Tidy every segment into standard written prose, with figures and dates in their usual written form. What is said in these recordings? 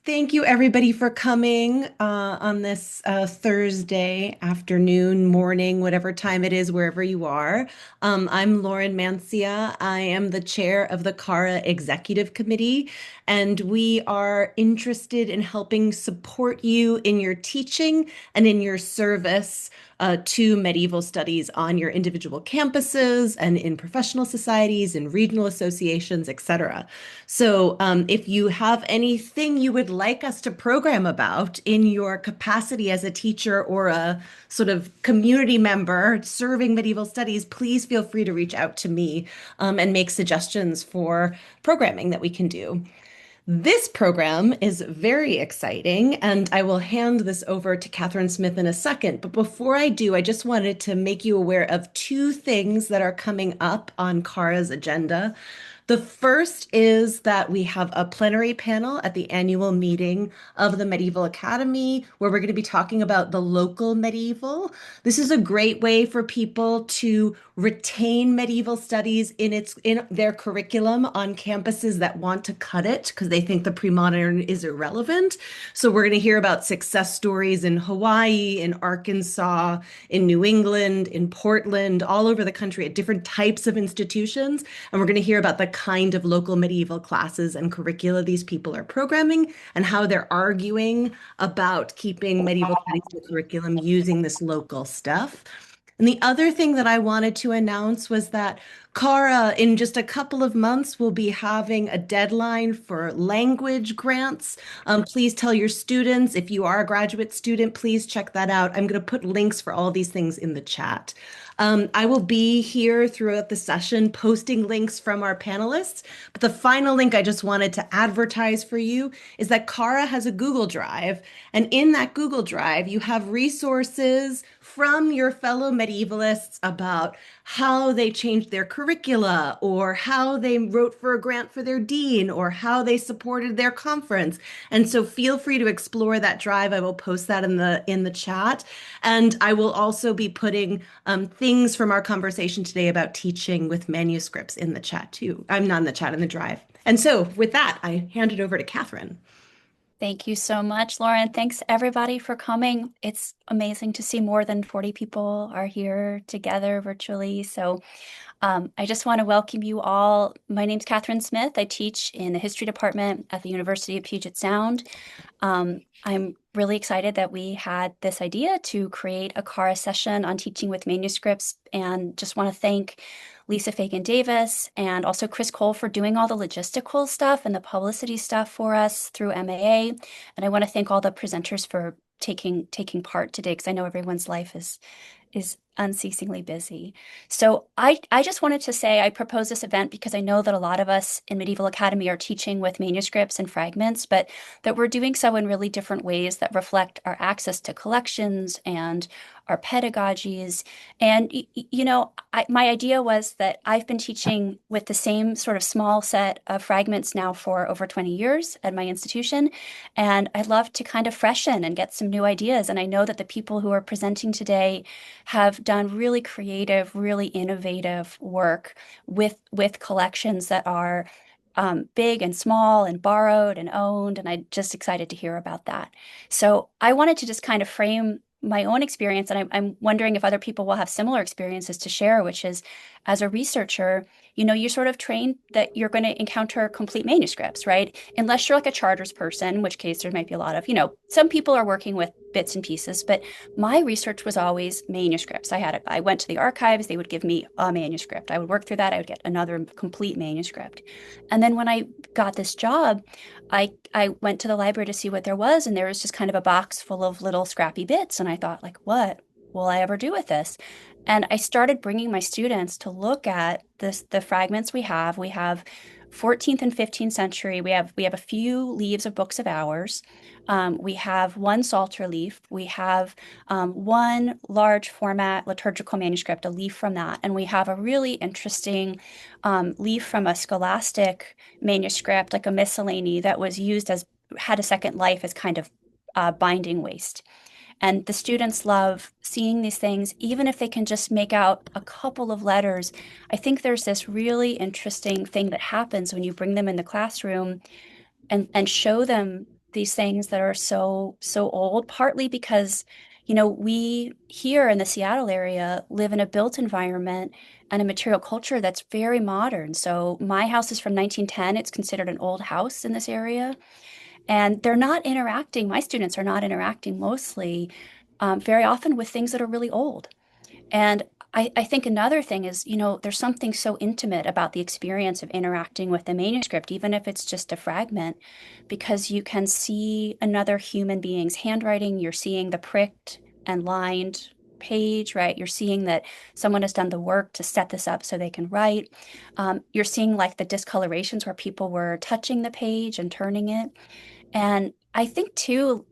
Thank you, everybody, for coming on this Thursday afternoon, morning, whatever time it is, wherever you are. I'm Lauren Mancia. I am the chair of the CARA Executive Committee, and we are interested in helping support you in your teaching and in your service to medieval studies on your individual campuses and in professional societies and regional associations, etc. So, if you have anything you would like us to program about in your capacity as a teacher or a sort of community member serving medieval studies, please feel free to reach out to me, and make suggestions for programming that we can do. This program is very exciting, and I will hand this over to Katherine Smith in a second. But before I do, I just wanted to make you aware of two things that are coming up on CARA's agenda. The first is that we have a plenary panel at the annual meeting of the Medieval Academy, where we're going to be talking about the local medieval. This is a great way for people to retain medieval studies in their curriculum on campuses that want to cut it because they think the pre-modern is irrelevant. So we're going to hear about success stories in Hawaii, in Arkansas, in New England, in Portland, all over the country at different types of institutions. And we're going to hear about the kind of local medieval classes and curricula these people are programming and how they're arguing about keeping medieval studies in the curriculum using this local stuff. And the other thing that I wanted to announce was that CARA, in just a couple of months, will be having a deadline for language grants. Please tell your students, if you are a graduate student, please check that out. I'm going to put links for all these things in the chat. I will be here throughout the session posting links from our panelists, but the final link I just wanted to advertise for you is that CARA has a Google Drive, and in that Google Drive, you have resources from your fellow medievalists about how they changed their curricula or how they wrote for a grant for their dean or how they supported their conference. And so feel free to explore that drive. I will post that in the chat. And I will also be putting things from our conversation today about teaching with manuscripts in the chat too. I'm not in the chat, in the drive. And so with that, I hand it over to Katherine. Thank you so much, Lauren. Thanks everybody for coming. It's amazing to see more than 40 people are here together virtually. So I just want to welcome you all. My name's Katherine Smith. I teach in the history department at the University of Puget Sound. I'm really excited that we had this idea to create a CARA session on teaching with manuscripts, and just want to thank Lisa Fagin Davis and also Chris Cole for doing all the logistical stuff and the publicity stuff for us through MAA. And I want to thank all the presenters for taking part today, because I know everyone's life is unceasingly busy. So I just wanted to say I proposed this event because I know that a lot of us in Medieval Academy are teaching with manuscripts and fragments, but that we're doing so in really different ways that reflect our access to collections and our pedagogies. And, my idea was that I've been teaching with the same sort of small set of fragments now for over 20 years at my institution. And I'd love to kind of freshen and get some new ideas. And I know that the people who are presenting today have done really creative, really innovative work with collections that are big and small and borrowed and owned. And I'm just excited to hear about that. So I wanted to just kind of frame my own experience, and I'm wondering if other people will have similar experiences to share, which is, as a researcher, you're sort of trained that you're going to encounter complete manuscripts, right? Unless you're like a charters person, in which case there might be a lot of, some people are working with bits and pieces, but my research was always manuscripts. I went to the archives, they would give me a manuscript. I would work through that, I would get another complete manuscript. And then when I got this job, I went to the library to see what there was, and there was just kind of a box full of little scrappy bits. And I thought, like, what will I ever do with this? And I started bringing my students to look at the fragments we have. We have 14th and 15th century. We have a few leaves of books of hours. We have one Psalter leaf. We have one large format liturgical manuscript, a leaf from that. And we have a really interesting leaf from a scholastic manuscript, like a miscellany that was used had a second life as kind of binding waste. And the students love seeing these things, even if they can just make out a couple of letters. I think there's this really interesting thing that happens when you bring them in the classroom and show them these things that are so old, partly because, we here in the Seattle area live in a built environment and a material culture that's very modern. So my house is from 1910. It's considered an old house in this area. And they're not interacting, my students are not interacting mostly very often with things that are really old. And I think another thing is, there's something so intimate about the experience of interacting with the manuscript, even if it's just a fragment, because you can see another human being's handwriting. You're seeing the pricked and lined page, right? You're seeing that someone has done the work to set this up so they can write. You're seeing like the discolorations where people were touching the page and turning it. And I think too,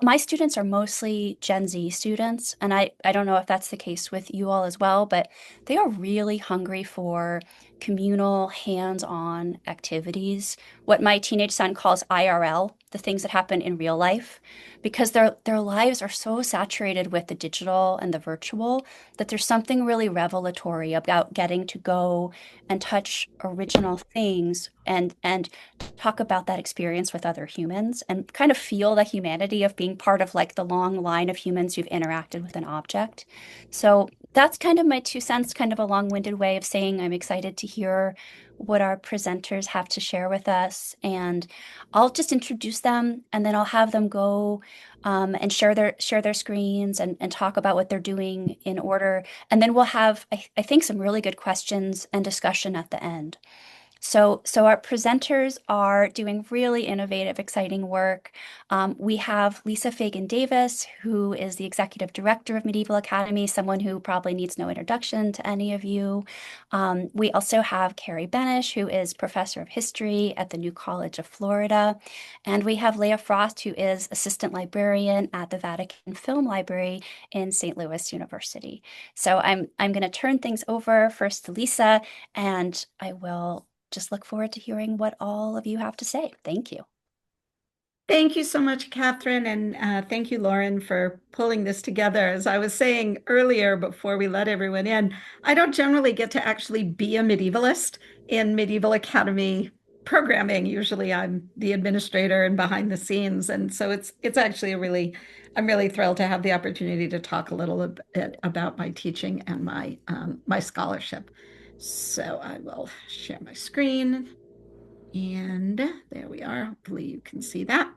my students are mostly Gen Z students, and I don't know if that's the case with you all as well, but they are really hungry for communal, hands-on activities, what my teenage son calls IRL, the things that happen in real life, because their lives are so saturated with the digital and the virtual that there's something really revelatory about getting to go and touch original things and talk about that experience with other humans and kind of feel the humanity of being part of like the long line of humans who've interacted with an object. So that's kind of my 2 cents, kind of a long-winded way of saying I'm excited to hear what our presenters have to share with us. And I'll just introduce them and then I'll have them go and share their screens and talk about what they're doing in order. And then we'll have, I think, some really good questions and discussion at the end. So our presenters are doing really innovative, exciting work. We have Lisa Fagin Davis, who is the executive director of Medieval Academy, someone who probably needs no introduction to any of you. We also have Carrie Beneš, who is professor of history at the New College of Florida. And we have Leah Frost, who is assistant librarian at the Vatican Film Library in St. Louis University. So I'm going to turn things over first to Lisa, and I will just look forward to hearing what all of you have to say. Thank you. Thank you so much, Catherine, and thank you, Lauren, for pulling this together. As I was saying earlier before we let everyone in, I don't generally get to actually be a medievalist in Medieval Academy programming. Usually I'm the administrator and behind the scenes. And so it's actually I'm really thrilled to have the opportunity to talk a little bit about my teaching and my scholarship. So I will share my screen. And there we are. Hopefully you can see that.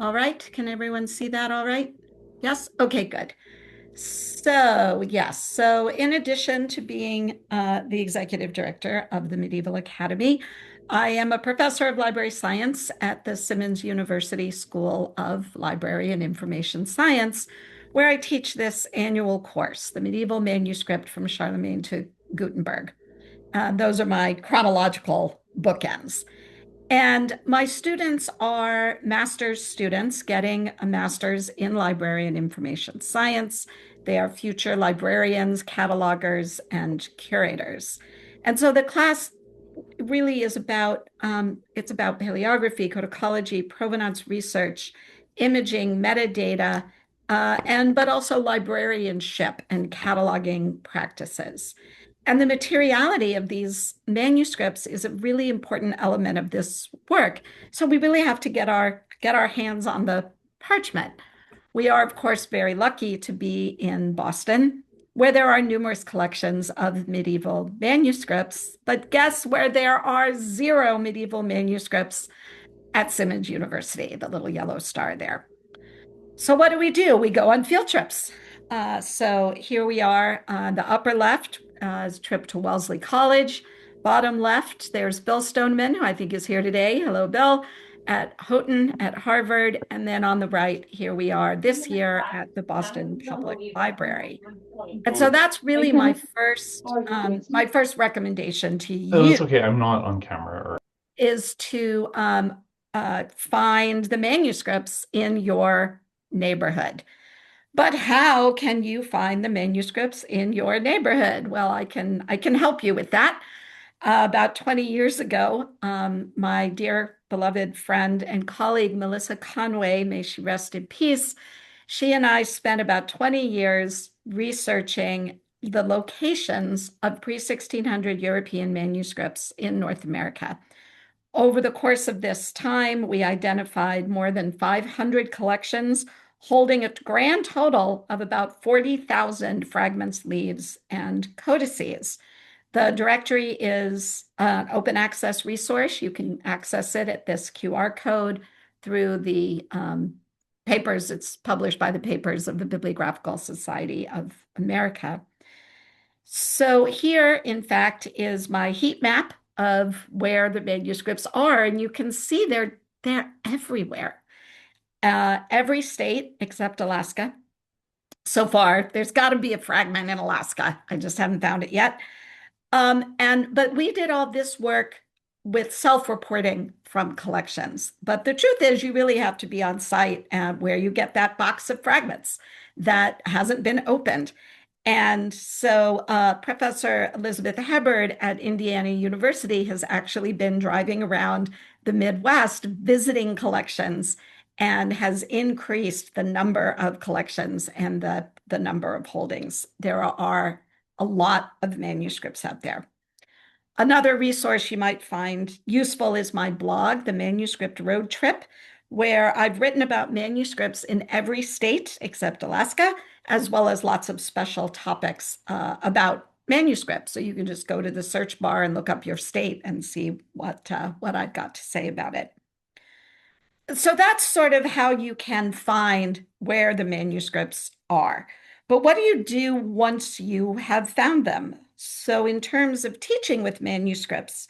All right. Can everyone see that all right? Yes? Okay, good. So, yes. So, in addition to being the executive director of the Medieval Academy, I am a professor of library science at the Simmons University School of Library and Information Science, where I teach this annual course, the Medieval Manuscript from Charlemagne to Gutenberg. Those are my chronological bookends. And my students are master's students getting a master's in library and information science. They are future librarians, catalogers, and curators. And so the class really is it's about paleography, codicology, provenance research, imaging, metadata, but also librarianship and cataloging practices. And the materiality of these manuscripts is a really important element of this work. So we really have to get our hands on the parchment. We are, of course, very lucky to be in Boston, where there are numerous collections of medieval manuscripts. But guess where there are zero medieval manuscripts? At Simmons University, the little yellow star there. So what do? We go on field trips. So here we are on the upper left is a trip to Wellesley College. Bottom left, there's Bill Stoneman, who I think is here today. Hello, Bill, at Houghton at Harvard. And then on the right, here we are this year at the Boston Public Library. And so that's really my first recommendation to Oh, you it's okay. I'm not on camera. is to find the manuscripts in your neighborhood. But how can you find the manuscripts in your neighborhood? Well, I can help you with that. About 20 years ago, my dear beloved friend and colleague, Melissa Conway, may she rest in peace, she and I spent about 20 years researching the locations of pre-1600 European manuscripts in North America. Over the course of this time, we identified more than 500 collections, holding a grand total of about 40,000 fragments, leaves, and codices. The directory is an open access resource. You can access it at this QR code through the papers. It's published by the Papers of the Bibliographical Society of America. So here, in fact, is my heat map of where the manuscripts are, and you can see they're everywhere. Every state except Alaska. So far, there's got to be a fragment in Alaska. I just haven't found it yet. But we did all this work with self-reporting from collections. But the truth is, you really have to be on site where you get that box of fragments that hasn't been opened. And so Professor Elizabeth Hubbard at Indiana University has actually been driving around the Midwest visiting collections and has increased the number of collections and the number of holdings. There are a lot of manuscripts out there. Another resource you might find useful is my blog, The Manuscript Road Trip, where I've written about manuscripts in every state except Alaska, as well as lots of special topics about manuscripts. So you can just go to the search bar and look up your state and see what I've got to say about it. So that's sort of how you can find where the manuscripts are. But what do you do once you have found them? So in terms of teaching with manuscripts,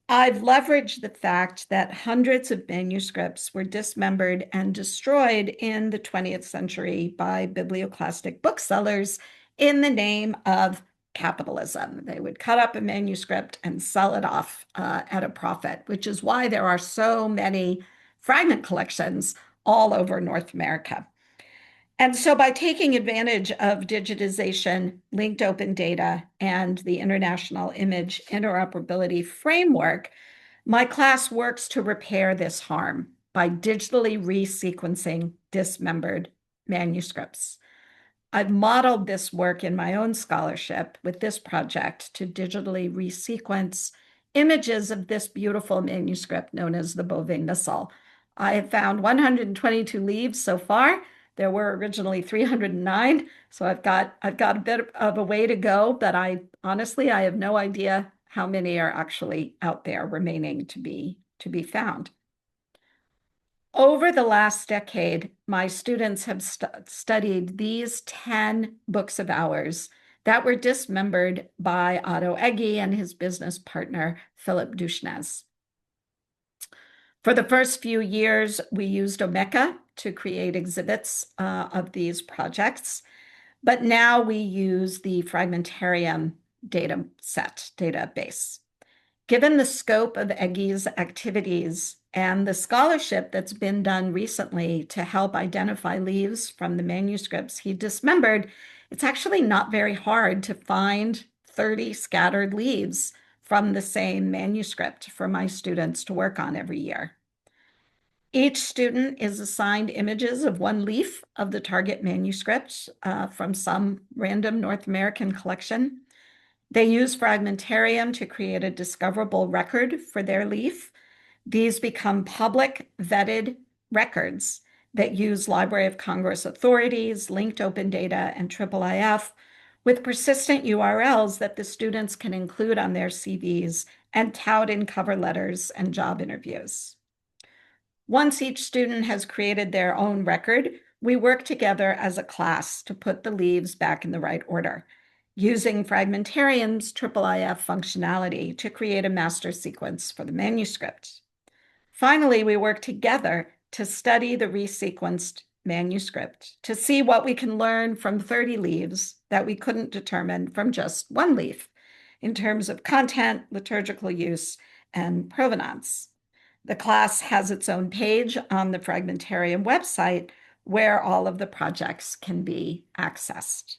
I've leveraged the fact that hundreds of manuscripts were dismembered and destroyed in the 20th century by biblioclastic booksellers in the name of capitalism. They would cut up a manuscript and sell it off at a profit, which is why there are so many fragment collections all over North America. And so by taking advantage of digitization, linked open data, and the International Image Interoperability Framework, my class works to repair this harm by digitally resequencing dismembered manuscripts. I've modeled this work in my own scholarship with this project to digitally resequence images of this beautiful manuscript known as the Beauvais Missal. I have found 122 leaves so far. There were originally 309, so I've got a bit of a way to go, but I have no idea how many are actually out there remaining to be found. Over the last decade, my students have studied these 10 books of ours that were dismembered by Otto Egge and his business partner, Philip Duchesnes. For the first few years, we used Omeka to create exhibits of these projects, but now we use the Fragmentarium database. Given the scope of Egge's activities and the scholarship that's been done recently to help identify leaves from the manuscripts he dismembered, it's actually not very hard to find 30 scattered leaves from the same manuscript for my students to work on every year. Each student is assigned images of one leaf of the target manuscript from some random North American collection. They use Fragmentarium to create a discoverable record for their leaf. These become public vetted records that use Library of Congress authorities, linked open data, and IIIF with persistent URLs that the students can include on their CVs and tout in cover letters and job interviews. Once each student has created their own record, we work together as a class to put the leaves back in the right order, using Fragmentarium's IIIF functionality to create a master sequence for the manuscript. Finally, we work together to study the resequenced manuscript to see what we can learn from 30 leaves that we couldn't determine from just one leaf in terms of content, liturgical use, and provenance. The class has its own page on the Fragmentarium website where all of the projects can be accessed.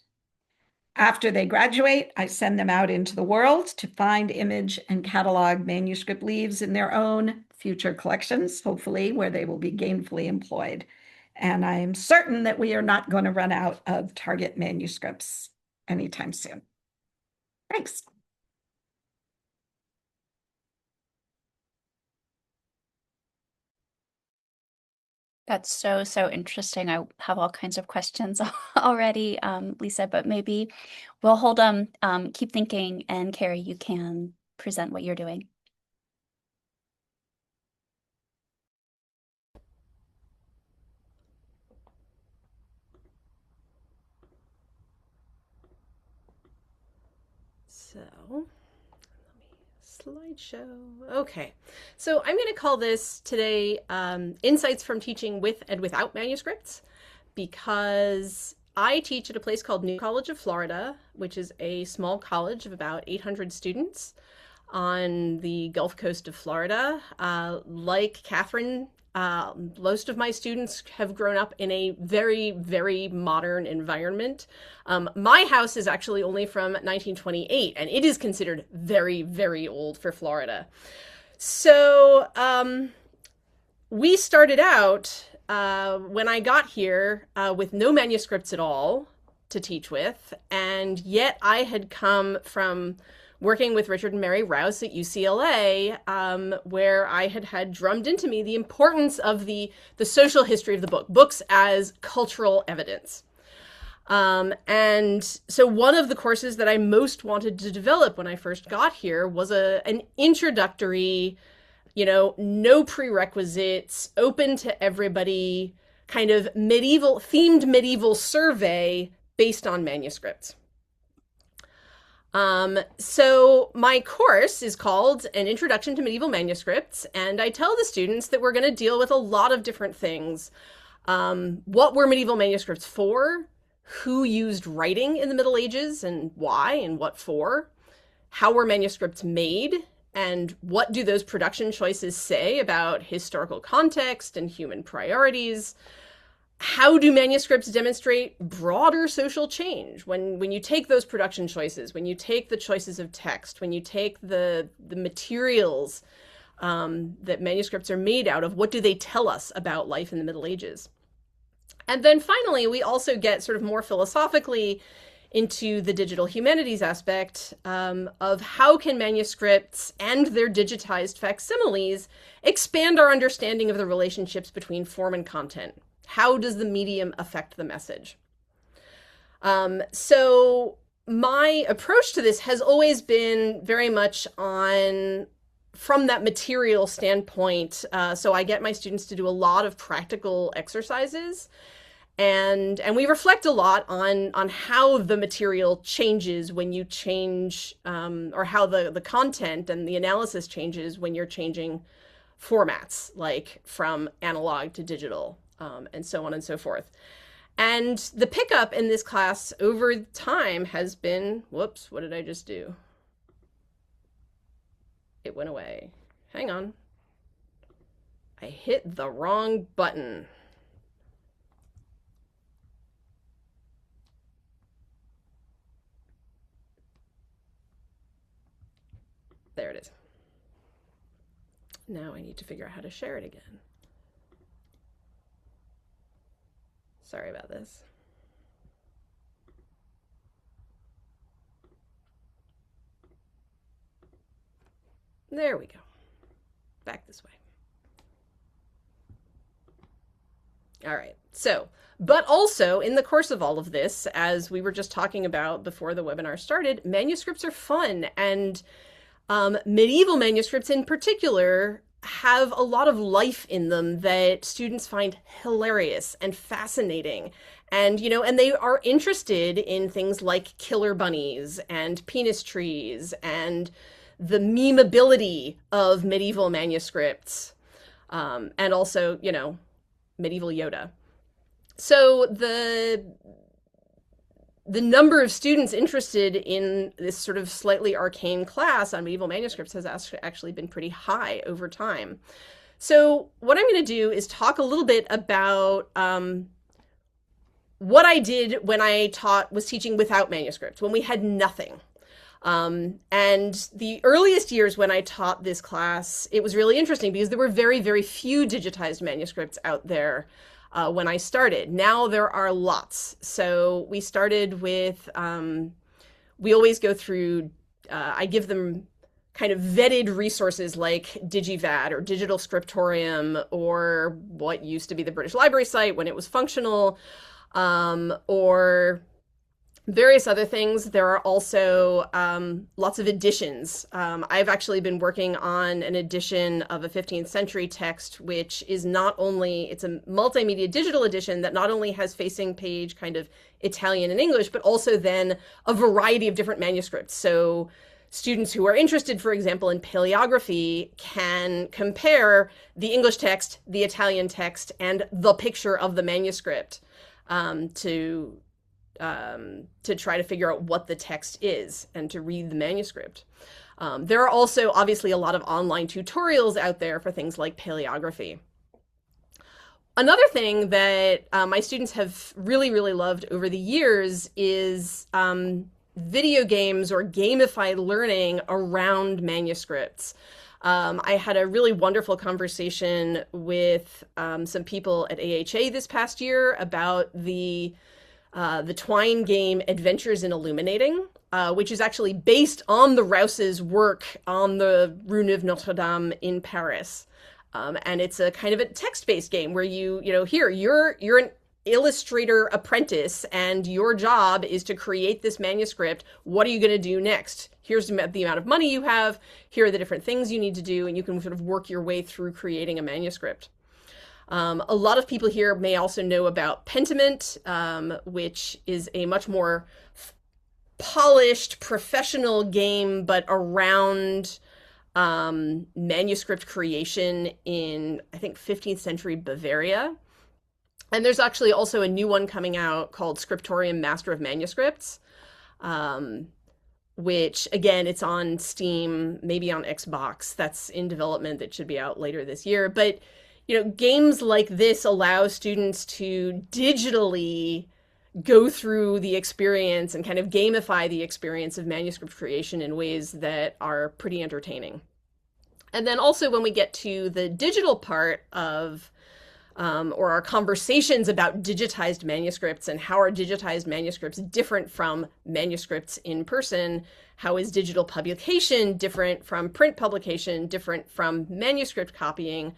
After they graduate, I send them out into the world to find, image, and catalog manuscript leaves in their own future collections, hopefully where they will be gainfully employed. And I am certain that we are not going to run out of target manuscripts anytime soon. Thanks. That's so, so interesting. I have all kinds of questions already, Lisa, but maybe we'll hold them, keep thinking, and Carrie, you can present what you're doing. So, slideshow. Okay, so I'm going to call this today Insights from Teaching with and Without Manuscripts, because I teach at a place called New College of Florida, which is a small college of about 800 students on the Gulf Coast of Florida. Like Katherine, most of my students have grown up in a very, very modern environment. My house is actually only from 1928, and it is considered very, very old for Florida. So we started out when I got here with no manuscripts at all to teach with, and yet I had come from working with Richard and Mary Rouse at UCLA, where I had drummed into me the importance of the social history of the book, books as cultural evidence. And so one of the courses that I most wanted to develop when I first got here was an introductory, no prerequisites, open to everybody, kind of themed medieval survey based on manuscripts. So my course is called An Introduction to Medieval Manuscripts, and I tell the students that we're going to deal with a lot of different things. What were medieval manuscripts for? Who used writing in the Middle Ages and why and what for? How were manuscripts made? And what do those production choices say about historical context and human priorities? How do manuscripts demonstrate broader social change? When you take those production choices, when you take the choices of text, when you take the materials that manuscripts are made out of, what do they tell us about life in the Middle Ages? And then finally, we also get sort of more philosophically into the digital humanities aspect of how can manuscripts and their digitized facsimiles expand our understanding of the relationships between form and content. How does the medium affect the message? So my approach to this has always been very much from that material standpoint. So I get my students to do a lot of practical exercises, and we reflect a lot on how the material changes when you change, or how the content and the analysis changes when you're changing formats, like from analog to digital. And so on and so forth. And the pickup in this class over time has been, whoops, what did I just do? It went away. Hang on. I hit the wrong button. There it is. Now I need to figure out how to share it again. Sorry about this. There we go. Back this way. All right. So, but also in the course of all of this, as we were just talking about before the webinar started, manuscripts are fun, and medieval manuscripts in particular have a lot of life in them that students find hilarious and fascinating. And, and they are interested in things like killer bunnies and penis trees and the memeability of medieval manuscripts, and also, medieval Yoda. So the number of students interested in this sort of slightly arcane class on medieval manuscripts has actually been pretty high over time. So what I'm going to do is talk a little bit about what I did when I was teaching without manuscripts, when we had nothing. And the earliest years when I taught this class, it was really interesting because there were very, very few digitized manuscripts out there when I started. Now there are lots. So we started with, we always go through, I give them kind of vetted resources like DigiVat or Digital Scriptorium, or what used to be the British Library site when it was functional, or various other things. There are also lots of editions. I've actually been working on an edition of a 15th century text, which is it's a multimedia digital edition that not only has facing page kind of Italian and English, but also then a variety of different manuscripts. So students who are interested, for example, in paleography can compare the English text, the Italian text, and the picture of the manuscript to try to figure out what the text is and to read the manuscript. There are also obviously a lot of online tutorials out there for things like paleography. Another thing that my students have really, really loved over the years is video games or gamified learning around manuscripts. I had a really wonderful conversation with some people at AHA this past year about the Twine game Adventures in Illuminating, which is actually based on the Rouse's work on the Rue Neuve Notre Dame in Paris. And it's a kind of a text-based game where you're an illustrator apprentice and your job is to create this manuscript. What are you going to do next? Here's the amount of money you have. Here are the different things you need to do, and you can sort of work your way through creating a manuscript. A lot of people here may also know about Pentiment, which is a much more polished, professional game, but around manuscript creation in, I think, 15th century Bavaria. And there's actually also a new one coming out called Scriptorium Master of Manuscripts, which, again, it's on Steam, maybe on Xbox. That's in development. That should be out later this year. But games like this allow students to digitally go through the experience and kind of gamify the experience of manuscript creation in ways that are pretty entertaining. And then also when we get to the digital part of, or our conversations about digitized manuscripts and how are digitized manuscripts different from manuscripts in person, how is digital publication different from print publication, different from manuscript copying,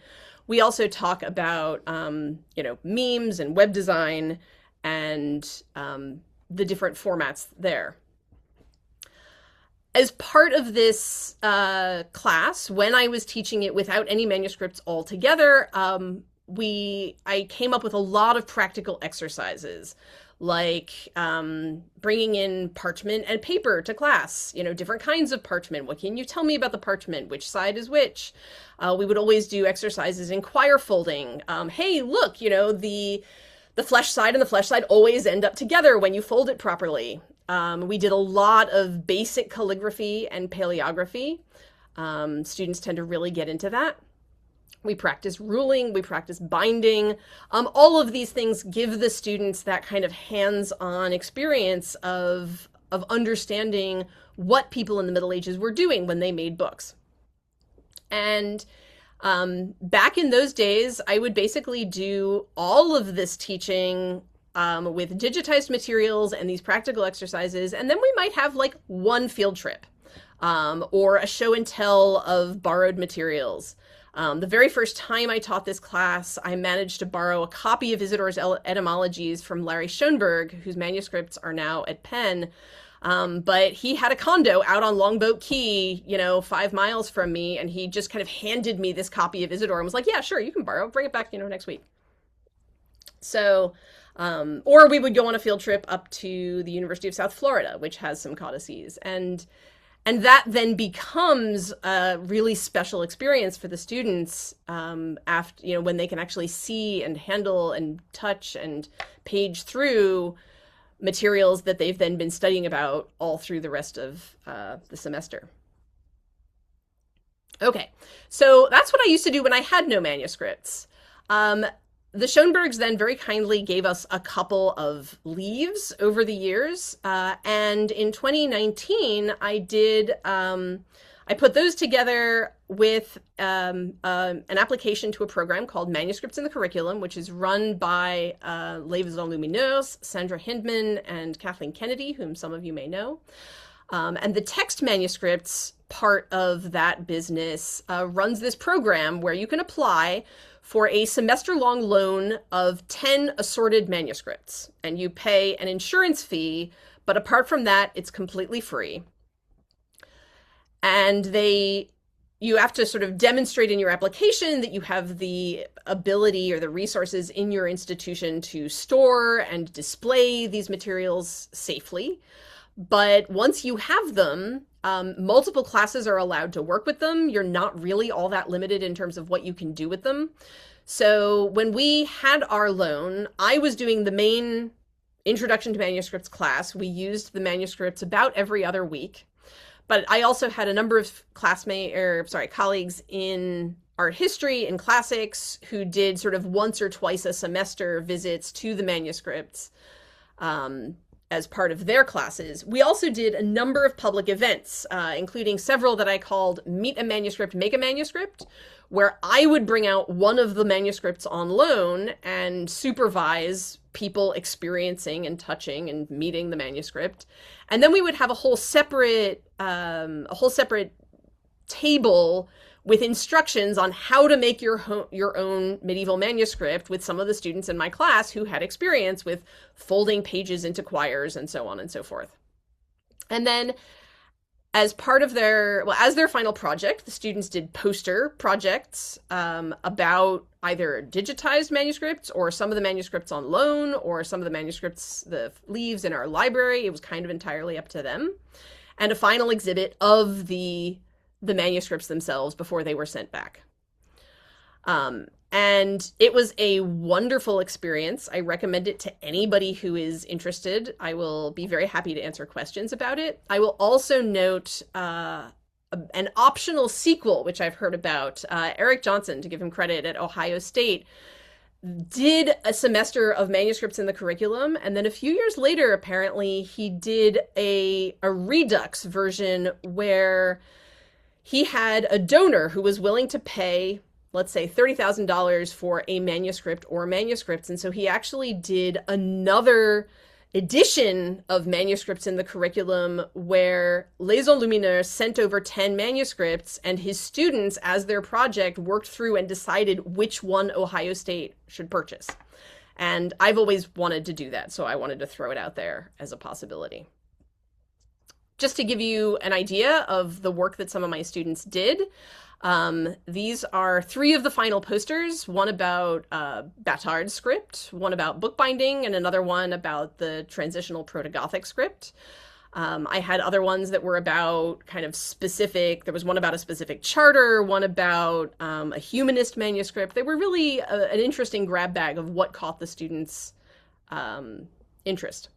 we also talk about, memes and web design and the different formats there. As part of this class, when I was teaching it without any manuscripts altogether, I came up with a lot of practical exercises, like bringing in parchment and paper to class, different kinds of parchment. What can you tell me about the parchment? Which side is which? We would always do exercises in quire folding. Hey, look, the flesh side and the flesh side always end up together when you fold it properly. We did a lot of basic calligraphy and paleography. Students tend to really get into that. We practice ruling, we practice binding. All of these things give the students that kind of hands-on experience of understanding what people in the Middle Ages were doing when they made books. And back in those days, I would basically do all of this teaching with digitized materials and these practical exercises, and then we might have like one field trip or a show and tell of borrowed materials. The very first time I taught this class, I managed to borrow a copy of Isidore's Etymologies from Larry Schoenberg, whose manuscripts are now at Penn. But he had a condo out on Longboat Key, 5 miles from me, and he just kind of handed me this copy of Isidore and was like, yeah, sure, you can borrow, bring it back, next week. So, or we would go on a field trip up to the University of South Florida, which has some codices, and that then becomes a really special experience for the students after, when they can actually see and handle and touch and page through materials that they've then been studying about all through the rest of the semester. Okay, so that's what I used to do when I had no manuscripts. The Schoenbergs then very kindly gave us a couple of leaves over the years, and in 2019 I put those together with an application to a program called Manuscripts in the Curriculum, which is run by Les Lumineuses, Sandra Hindman, and Kathleen Kennedy, whom some of you may know. And the text manuscripts part of that business runs this program where you can apply for a semester-long loan of 10 assorted manuscripts, and you pay an insurance fee, but apart from that, it's completely free. And you have to sort of demonstrate in your application that you have the ability or the resources in your institution to store and display these materials safely. But once you have them, multiple classes are allowed to work with them. You're not really all that limited in terms of what you can do with them. So when we had our loan, I was doing the main Introduction to Manuscripts class. We used the manuscripts about every other week. But I also had a number of colleagues in art history and classics who did sort of once or twice a semester visits to the manuscripts as part of their classes. We also did a number of public events, including several that I called Meet a Manuscript, Make a Manuscript, where I would bring out one of the manuscripts on loan and supervise people experiencing and touching and meeting the manuscript. And then we would have a whole separate table with instructions on how to make your own medieval manuscript with some of the students in my class who had experience with folding pages into quires and so on and so forth. And then as part of their final project, the students did poster projects about either digitized manuscripts or some of the manuscripts on loan or some of the manuscripts, the leaves in our library. It was kind of entirely up to them. And a final exhibit of the manuscripts themselves before they were sent back. And it was a wonderful experience. I recommend it to anybody who is interested. I will be very happy to answer questions about it. I will also note an optional sequel, which I've heard about. Eric Johnson, to give him credit, at Ohio State, did a semester of manuscripts in the curriculum, and then a few years later, apparently, he did a Redux version where he had a donor who was willing to pay, let's say, $30,000 for a manuscript or manuscripts. And so he actually did another edition of manuscripts in the curriculum where Les Enlumineurs sent over 10 manuscripts, and his students, as their project, worked through and decided which one Ohio State should purchase. And I've always wanted to do that, so I wanted to throw it out there as a possibility. Just to give you an idea of the work that some of my students did, these are 3 of the final posters, one about Batard script, one about bookbinding, and another one about the transitional Proto-Gothic script. I had other ones that were about kind of specific, there was one about a specific charter, one about a humanist manuscript. They were really an interesting grab bag of what caught the students' interest.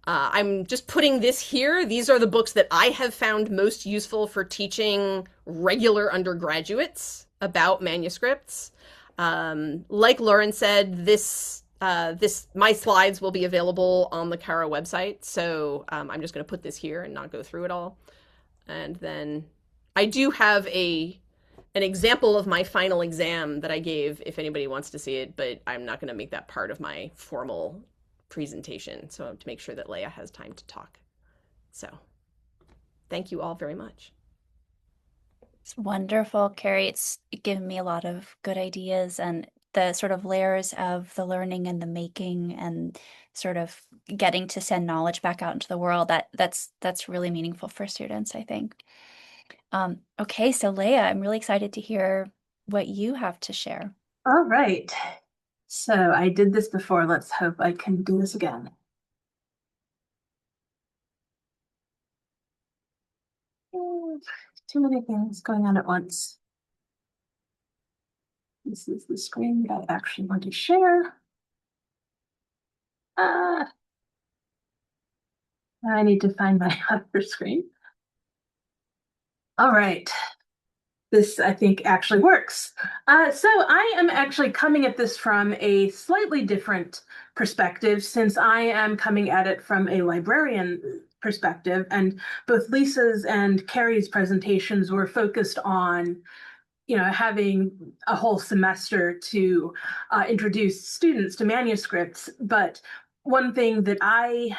I'm just putting this here. These are the books that I have found most useful for teaching regular undergraduates about manuscripts. Like Lauren said, my slides will be available on the CARA website, so I'm just going to put this here and not go through it all. And then I do have an example of my final exam that I gave if anybody wants to see it, but I'm not going to make that part of my formal presentation, so to make sure that Leah has time to talk. So thank you all very much. It's wonderful, Carrie. It's given me a lot of good ideas, and the sort of layers of the learning and the making and sort of getting to send knowledge back out into the world, that's really meaningful for students, I think. Okay, so Leah, I'm really excited to hear what you have to share. All right. So I did this before. Let's hope I can do this again. Too many things going on at once. This is the screen that I actually want to share. I need to find my other screen. All right. This, I think, actually works. So I am actually coming at this from a slightly different perspective, since I am coming at it from a librarian perspective, and both Lisa's and Carrie's presentations were focused on, having a whole semester to introduce students to manuscripts. But one thing that I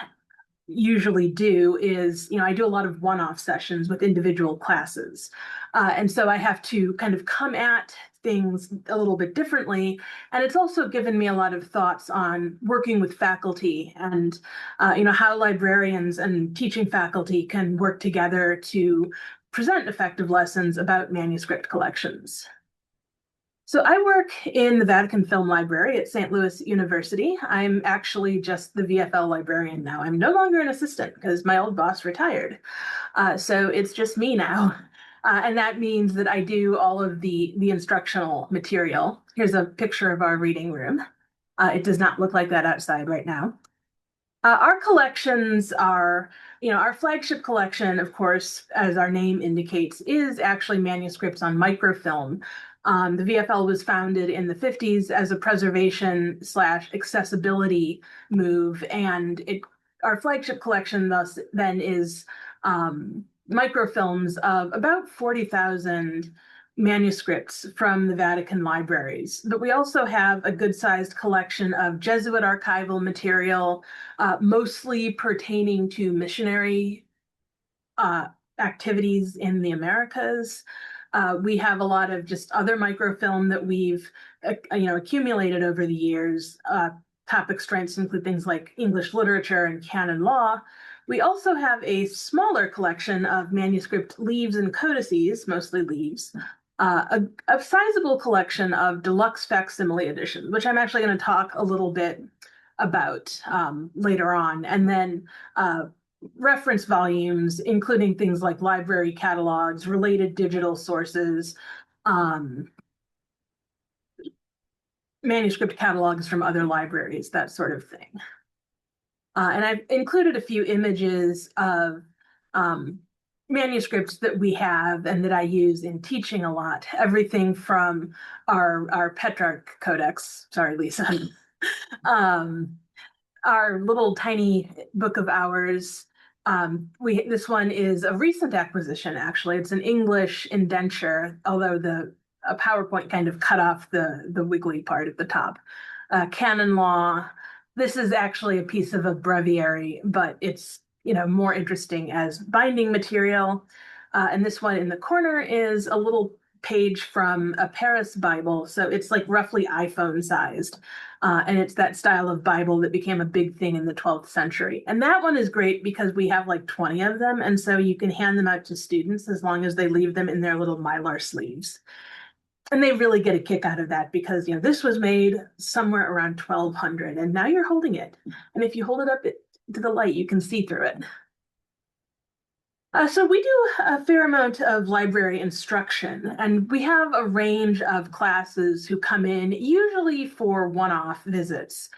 usually do is, I do a lot of one-off sessions with individual classes. And so I have to kind of come at things a little bit differently. And it's also given me a lot of thoughts on working with faculty and, how librarians and teaching faculty can work together to present effective lessons about manuscript collections. So I work in the Vatican Film Library at St. Louis University. I'm actually just the VFL librarian now. I'm no longer an assistant because my old boss retired. So it's just me now. And that means that I do all of the instructional material. Here's a picture of our reading room. It does not look like that outside right now. Our collections are, our flagship collection, of course, as our name indicates, is actually manuscripts on microfilm. The VFL was founded in the 50s as a preservation/accessibility move, and our flagship collection thus then is microfilms of about 40,000 manuscripts from the Vatican libraries. But we also have a good-sized collection of Jesuit archival material, mostly pertaining to missionary activities in the Americas. We have a lot of just other microfilm that we've accumulated over the years. Topic strengths include things like English literature and canon law. We also have a smaller collection of manuscript leaves and codices, mostly leaves, a sizable collection of deluxe facsimile editions, which I'm actually going to talk a little bit about later on, and then reference volumes, including things like library catalogs, related digital sources, manuscript catalogs from other libraries, that sort of thing. And I've included a few images of manuscripts that we have and that I use in teaching a lot. Everything from our Petrarch Codex, sorry, Lisa, our little tiny book of hours. This one is a recent acquisition, actually. It's an English indenture, although a PowerPoint kind of cut off the wiggly part at the top. Canon law. This is actually a piece of a breviary, but it's more interesting as binding material. And this one in the corner is a little page from a Paris Bible, so it's like roughly iPhone sized. And it's that style of Bible that became a big thing in the 12th century. And that one is great because we have like 20 of them, and so you can hand them out to students as long as they leave them in their little Mylar sleeves. And they really get a kick out of that because, this was made somewhere around 1200, and now you're holding it. And if you hold it up to the light, you can see through it. So we do a fair amount of library instruction, and we have a range of classes who come in, usually for one-off visits.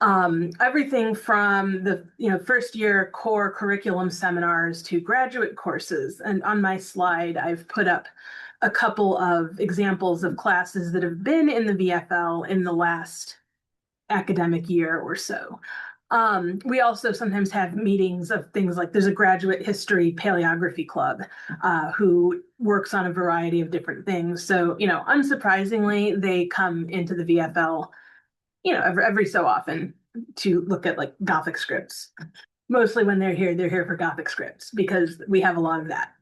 Everything from the first year core curriculum seminars to graduate courses. And on my slide, I've put up a couple of examples of classes that have been in the VFL in the last academic year or so. We also sometimes have meetings of things like there's a graduate history paleography club who works on a variety of different things. So, unsurprisingly, they come into the VFL, every so often to look at like Gothic scripts. Mostly when they're here for Gothic scripts because we have a lot of that.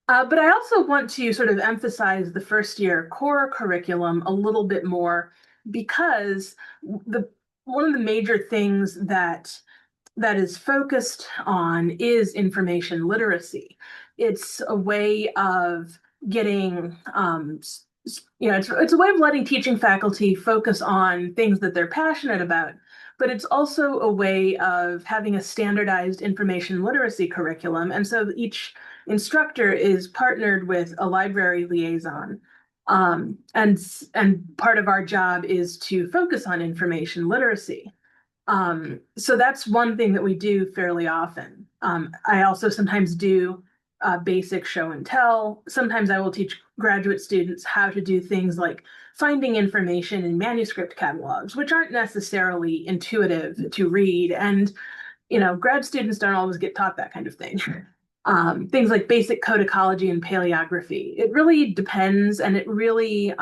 But I also want to sort of emphasize the first year core curriculum a little bit more because one of the major things that is focused on is information literacy. It's a way of getting, it's a way of letting teaching faculty focus on things that they're passionate about, but it's also a way of having a standardized information literacy curriculum. And so each instructor is partnered with a library liaison. And part of our job is to focus on information literacy. So that's one thing that we do fairly often. I also sometimes do basic show and tell. Sometimes I will teach graduate students how to do things like finding information in manuscript catalogs, which aren't necessarily intuitive to read. And, grad students don't always get taught that kind of thing. Things like basic codicology and paleography. It really depends, and it really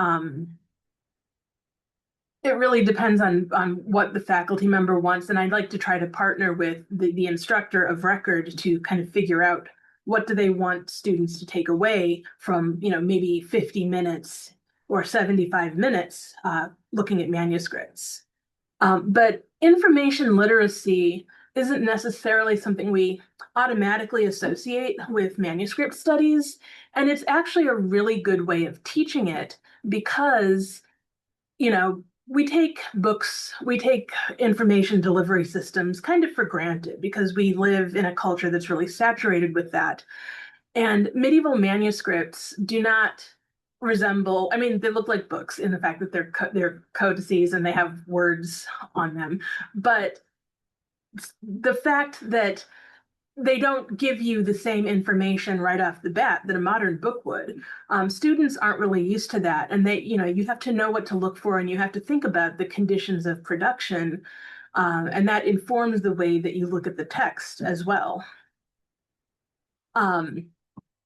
It really depends on what the faculty member wants, and I'd like to try to partner with the instructor of record to kind of figure out what do they want students to take away from, maybe 50 minutes or 75 minutes looking at manuscripts. But information literacy isn't necessarily something we automatically associate with manuscript studies, and it's actually a really good way of teaching it because, we take books, we take information delivery systems kind of for granted because we live in a culture that's really saturated with that. And medieval manuscripts do not resemble, they look like books in the fact that they're codices and they have words on them. But the fact that they don't give you the same information right off the bat that a modern book would. Students aren't really used to that. And you have to know what to look for and you have to think about the conditions of production. And that informs the way that you look at the text as well.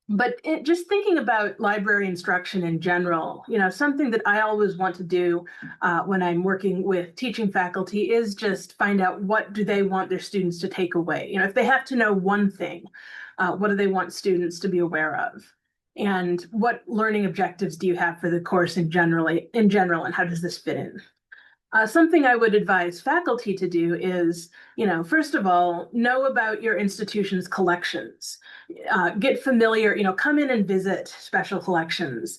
But just thinking about library instruction in general, something that I always want to do when I'm working with teaching faculty is just find out what do they want their students to take away. If they have to know one thing, what do they want students to be aware of? And what learning objectives do you have for the course in general, and how does this fit in? Something I would advise faculty to do is, first of all, know about your institution's collections. Get familiar, come in and visit special collections.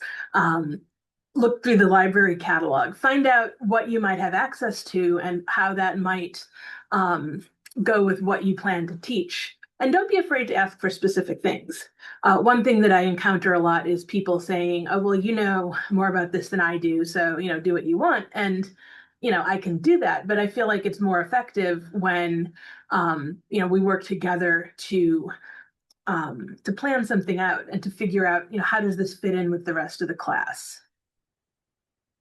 Look through the library catalog. Find out what you might have access to and how that might go with what you plan to teach. And don't be afraid to ask for specific things. One thing that I encounter a lot is people saying, oh, well, you know more about this than I do, so, do what you want. And I can do that, but I feel like it's more effective when, we work together to plan something out and to figure out, how does this fit in with the rest of the class?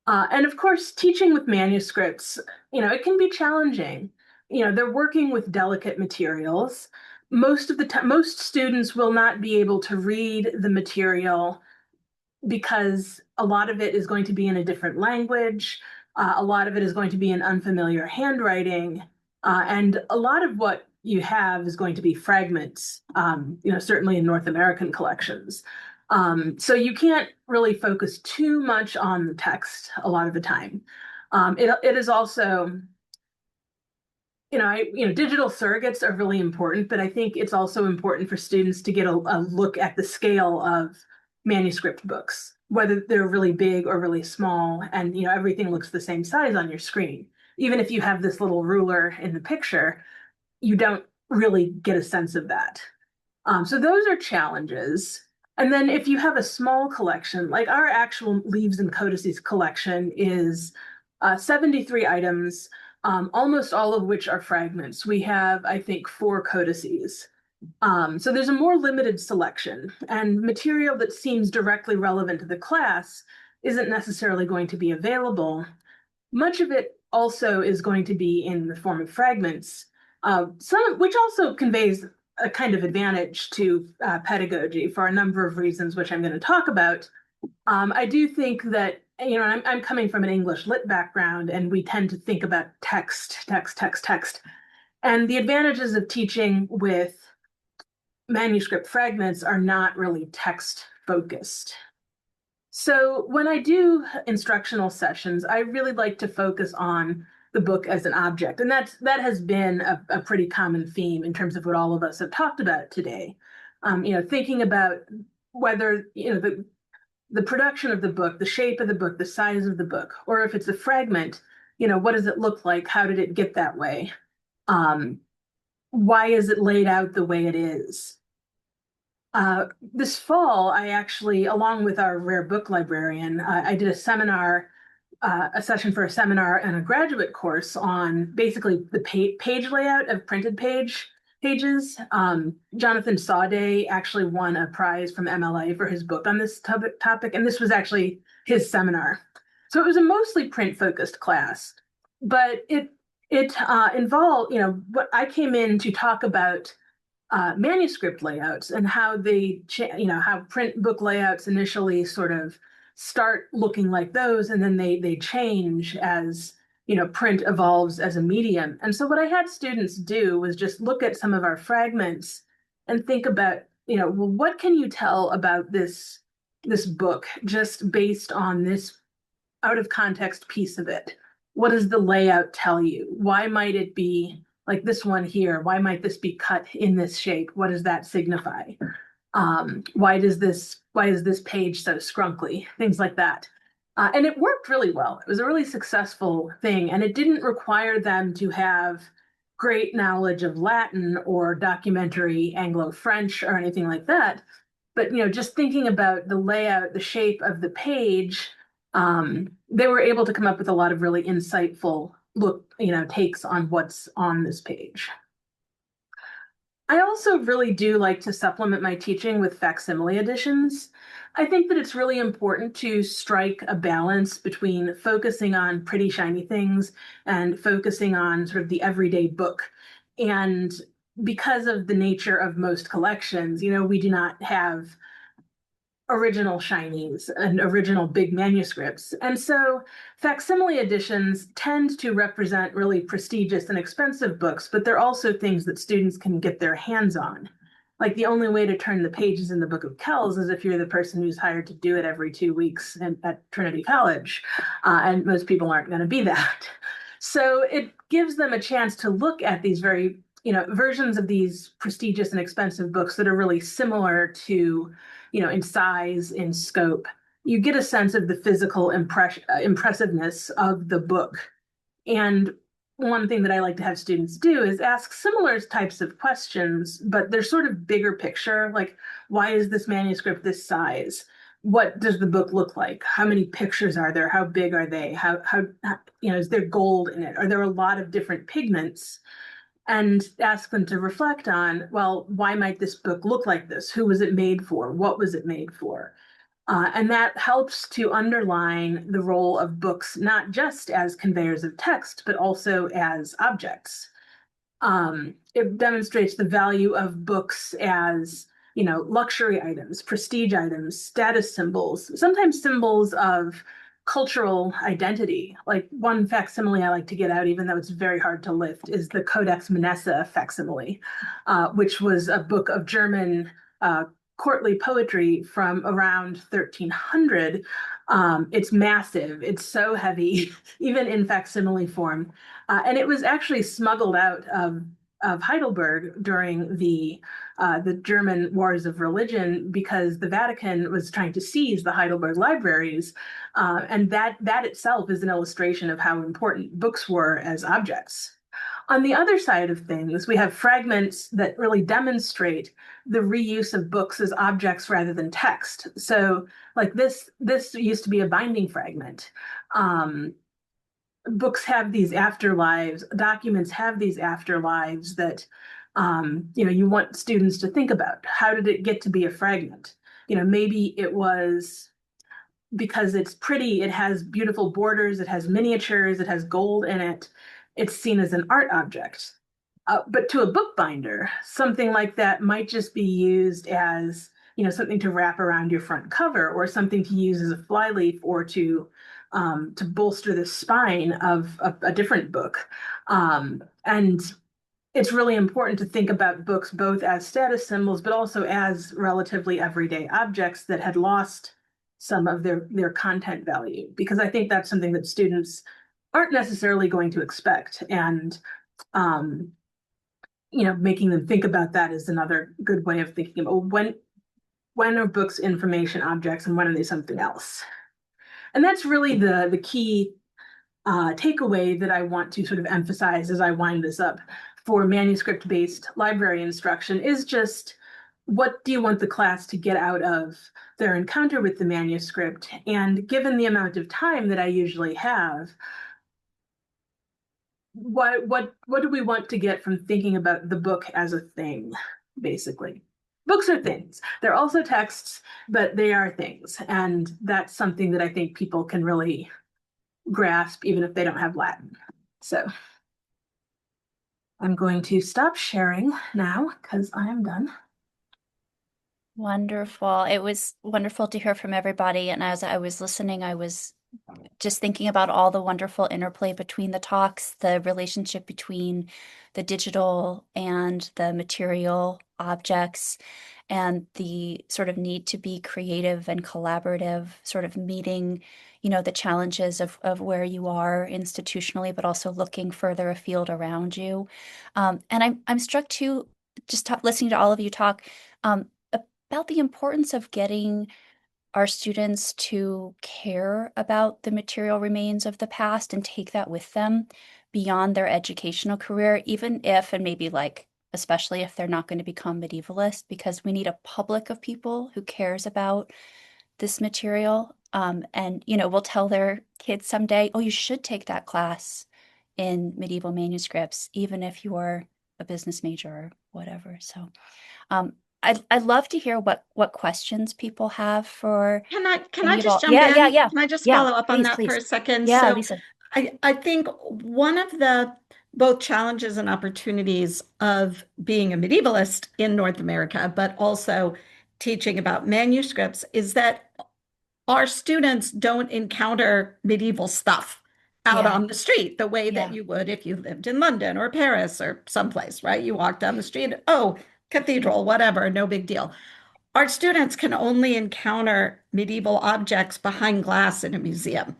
And of course, teaching with manuscripts, it can be challenging. They're working with delicate materials. Most of the time, most students will not be able to read the material because a lot of it is going to be in a different language. A lot of it is going to be in unfamiliar handwriting, and a lot of what you have is going to be fragments, certainly in North American collections. So you can't really focus too much on the text a lot of the time. It is also, digital surrogates are really important, but I think it's also important for students to get a look at the scale of manuscript books, whether they're really big or really small, and everything looks the same size on your screen. Even if you have this little ruler in the picture, you don't really get a sense of that. So those are challenges. And then if you have a small collection, like our actual Leaves and Codices collection is 73 items, almost all of which are fragments. We have, I think, 4 codices. So there's a more limited selection, and material that seems directly relevant to the class isn't necessarily going to be available. Much of it also is going to be in the form of fragments, which also conveys a kind of advantage to pedagogy for a number of reasons, which I'm going to talk about. I do think that, I'm coming from an English lit background, and we tend to think about text. And the advantages of teaching with manuscript fragments are not really text focused. So when I do instructional sessions, I really like to focus on the book as an object. And that has been a pretty common theme in terms of what all of us have talked about today. Thinking about whether, the production of the book, the shape of the book, the size of the book, or if it's a fragment, what does it look like? How did it get that way? Why is it laid out the way it is? This fall, I actually, along with our rare book librarian, I did a session for a seminar and a graduate course on basically the page layout of printed pages. Jonathan Saudet actually won a prize from MLA for his book on this topic, and this was actually his seminar. So it was a mostly print-focused class, but it involved, what I came in to talk about manuscript layouts and how how print book layouts initially sort of start looking like those, and then they change as print evolves as a medium. And so what I had students do was just look at some of our fragments and think about, well, what can you tell about this book just based on this out of context piece of it? What does the layout tell you? Why might it be like this one here? Why might this be cut in this shape? What does that signify? Why is this page so scrunkly? Things like that. And it worked really well. It was a really successful thing, and it didn't require them to have great knowledge of Latin or documentary Anglo-French or anything like that. But just thinking about the layout, the shape of the page, they were able to come up with a lot of really insightful takes on what's on this page. I also really do like to supplement my teaching with facsimile editions. I think that it's really important to strike a balance between focusing on pretty shiny things and focusing on sort of the everyday book. And because of the nature of most collections, we do not have original shinies and original big manuscripts. And so facsimile editions tend to represent really prestigious and expensive books, but they're also things that students can get their hands on. Like the only way to turn the pages in the Book of Kells is if you're the person who's hired to do it every 2 weeks at Trinity College. And most people aren't going to be that. So it gives them a chance to look at these very, versions of these prestigious and expensive books that are really similar to, in size, in scope. You get a sense of the physical impressiveness of the book. And one thing that I like to have students do is ask similar types of questions, but they're sort of bigger picture, like, why is this manuscript this size? What does the book look like? How many pictures are there? How big are they? How is there gold in it? Are there a lot of different pigments? And ask them to reflect on, well, why might this book look like this? Who was it made for? What was it made for? And that helps to underline the role of books, not just as conveyors of text, but also as objects. It demonstrates the value of books as, luxury items, prestige items, status symbols, sometimes symbols of cultural identity. Like one facsimile I like to get out, even though it's very hard to lift, is the Codex Manesse facsimile, which was a book of German courtly poetry from around 1300. It's massive. It's so heavy, even in facsimile form. And it was actually smuggled out of Heidelberg during the German Wars of Religion because the Vatican was trying to seize the Heidelberg libraries. And that itself is an illustration of how important books were as objects. On the other side of things, we have fragments that really demonstrate the reuse of books as objects rather than text. So like this used to be a binding fragment. Books have these afterlives, documents have these afterlives that you want students to think about. How did it get to be a fragment? Maybe it was because it's pretty, it has beautiful borders, it has miniatures, it has gold in it. It's seen as an art object. But to a bookbinder, something like that might just be used as, something to wrap around your front cover or something to use as a flyleaf or to bolster the spine of a different book. And it's really important to think about books both as status symbols, but also as relatively everyday objects that had lost some of their content value, because I think that's something that students aren't necessarily going to expect. And, making them think about that is another good way of thinking about when are books information objects and when are they something else? And that's really the key takeaway that I want to sort of emphasize as I wind this up for manuscript-based library instruction is just, what do you want the class to get out of their encounter with the manuscript? And given the amount of time that I usually have, what do we want to get from thinking about the book as a thing, basically? Books are things. They're also texts, but they are things. And that's something that I think people can really grasp, even if they don't have Latin. So I'm going to stop sharing now because I am done. Wonderful. It was wonderful to hear from everybody. And as I was listening, I was just thinking about all the wonderful interplay between the talks, the relationship between the digital and the material objects, and the sort of need to be creative and collaborative, sort of meeting, the challenges of where you are institutionally, but also looking further afield around you. And I'm struck too, just listening to all of you talk, about the importance of getting our students to care about the material remains of the past and take that with them beyond their educational career, even if, and maybe like, especially if they're not going to become medievalists, because we need a public of people who cares about this material. And, will tell their kids someday, oh, you should take that class in medieval manuscripts, even if you are a business major or whatever. So, I'd love to hear what questions people have for Can I any of just all. jump Yeah, yeah, in? yeah. Can I just Yeah, follow up on please, that for please. a second? Yeah, So Lisa. I think one of the both challenges and opportunities of being a medievalist in North America, but also teaching about manuscripts, is that our students don't encounter medieval stuff out Yeah, on the street the way that yeah. you would if you lived in London or Paris or someplace, right? You walk down the street, oh, cathedral, whatever, no big deal. Our students can only encounter medieval objects behind glass in a museum,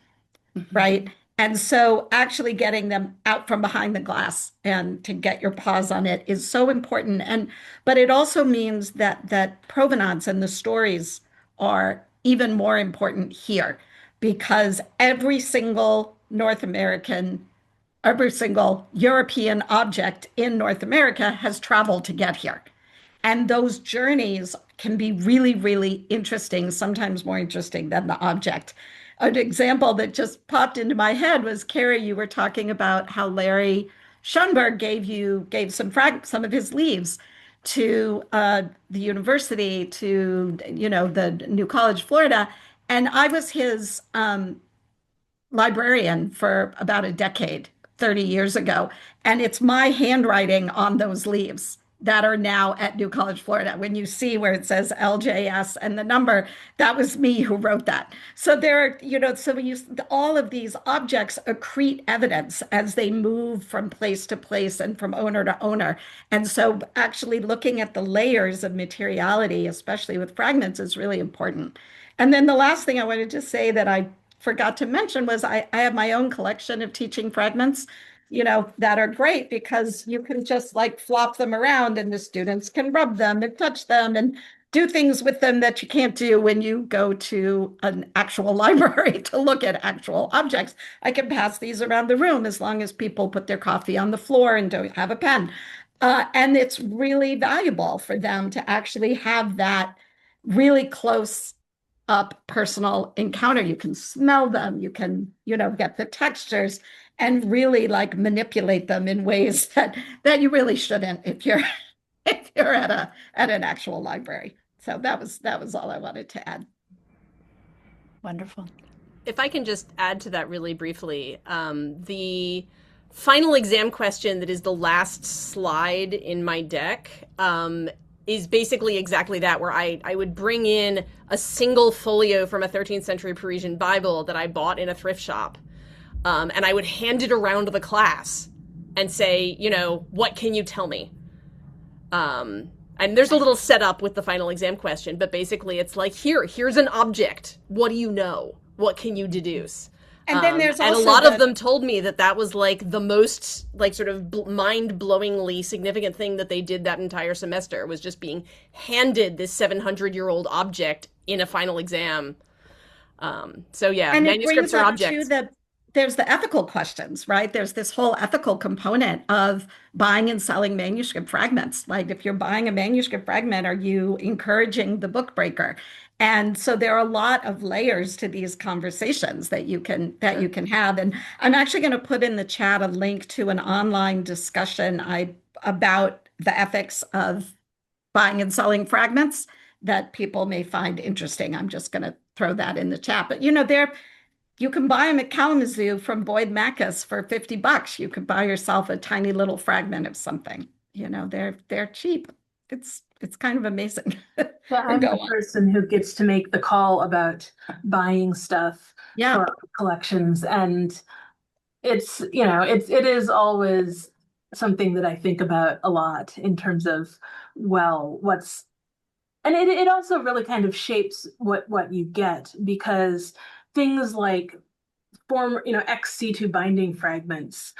Mhm. right? And so actually getting them out from behind the glass and to get your paws on it is so important. And but it also means that provenance and the stories are even more important here because every single European object in North America has traveled to get here. And those journeys can be really, really interesting, sometimes more interesting than the object. An example that just popped into my head was Carrie, you were talking about how Larry Schoenberg gave some of his leaves to the university, to the New College, Florida, and I was his librarian for about a decade, 30 years ago. And it's my handwriting on those leaves that are now at New College, Florida. When you see where it says LJS and the number, that was me who wrote that. So all of these objects accrete evidence as they move from place to place and from owner to owner. And so actually looking at the layers of materiality, especially with fragments, is really important. And then the last thing I wanted to say that I forgot to mention was I have my own collection of teaching fragments, that are great because you can just like flop them around and the students can rub them and touch them and do things with them that you can't do when you go to an actual library to look at actual objects. I can pass these around the room as long as people put their coffee on the floor and don't have a pen. And it's really valuable for them to actually have that really close up personal encounter. You can smell them, you can, get the textures and really like manipulate them in ways that you really shouldn't if you're if you're at an actual library. So that was all I wanted to add. Wonderful. If I can just add to that really briefly, the final exam question that is the last slide in my deck is basically exactly that, where I would bring in a single folio from a 13th century Parisian Bible that I bought in a thrift shop. And I would hand it around the class and say, what can you tell me? And there's a little setup with the final exam question, but basically it's like, here's an object. What do you know? What can you deduce? And then there's and a also lot of them told me that was like the most like sort of mind-blowingly significant thing that they did that entire semester, was just being handed this 700-year-old object in a final exam. So yeah, and it manuscripts brings are up objects. too there's the ethical questions, right? There's this whole ethical component of buying and selling manuscript fragments. Like if you're buying a manuscript fragment, are you encouraging the book breaker? And so there are a lot of layers to these conversations that you can have. And I'm actually going to put in the chat a link to an online discussion about the ethics of buying and selling fragments that people may find interesting. I'm just going to throw that in the chat. But you can buy them at Kalamazoo from Boyd Macus for $50. You could buy yourself a tiny little fragment of something. They're cheap. It's kind of amazing. Yeah, I'm Go the on. person who gets to make the call about buying stuff. Yeah. for collections. And it is always something that I think about a lot in terms of, well, and it also really kind of shapes what you get, because things like ex situ binding fragments,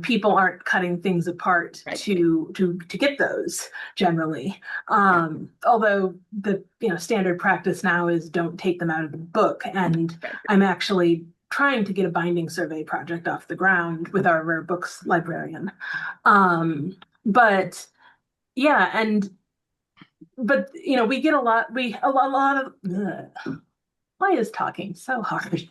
people aren't cutting things apart Right. to get those generally. Although the standard practice now is don't take them out of the book, and I'm actually trying to get a binding survey project off the ground with our rare books librarian. But yeah, we get a lot of why is talking so hard?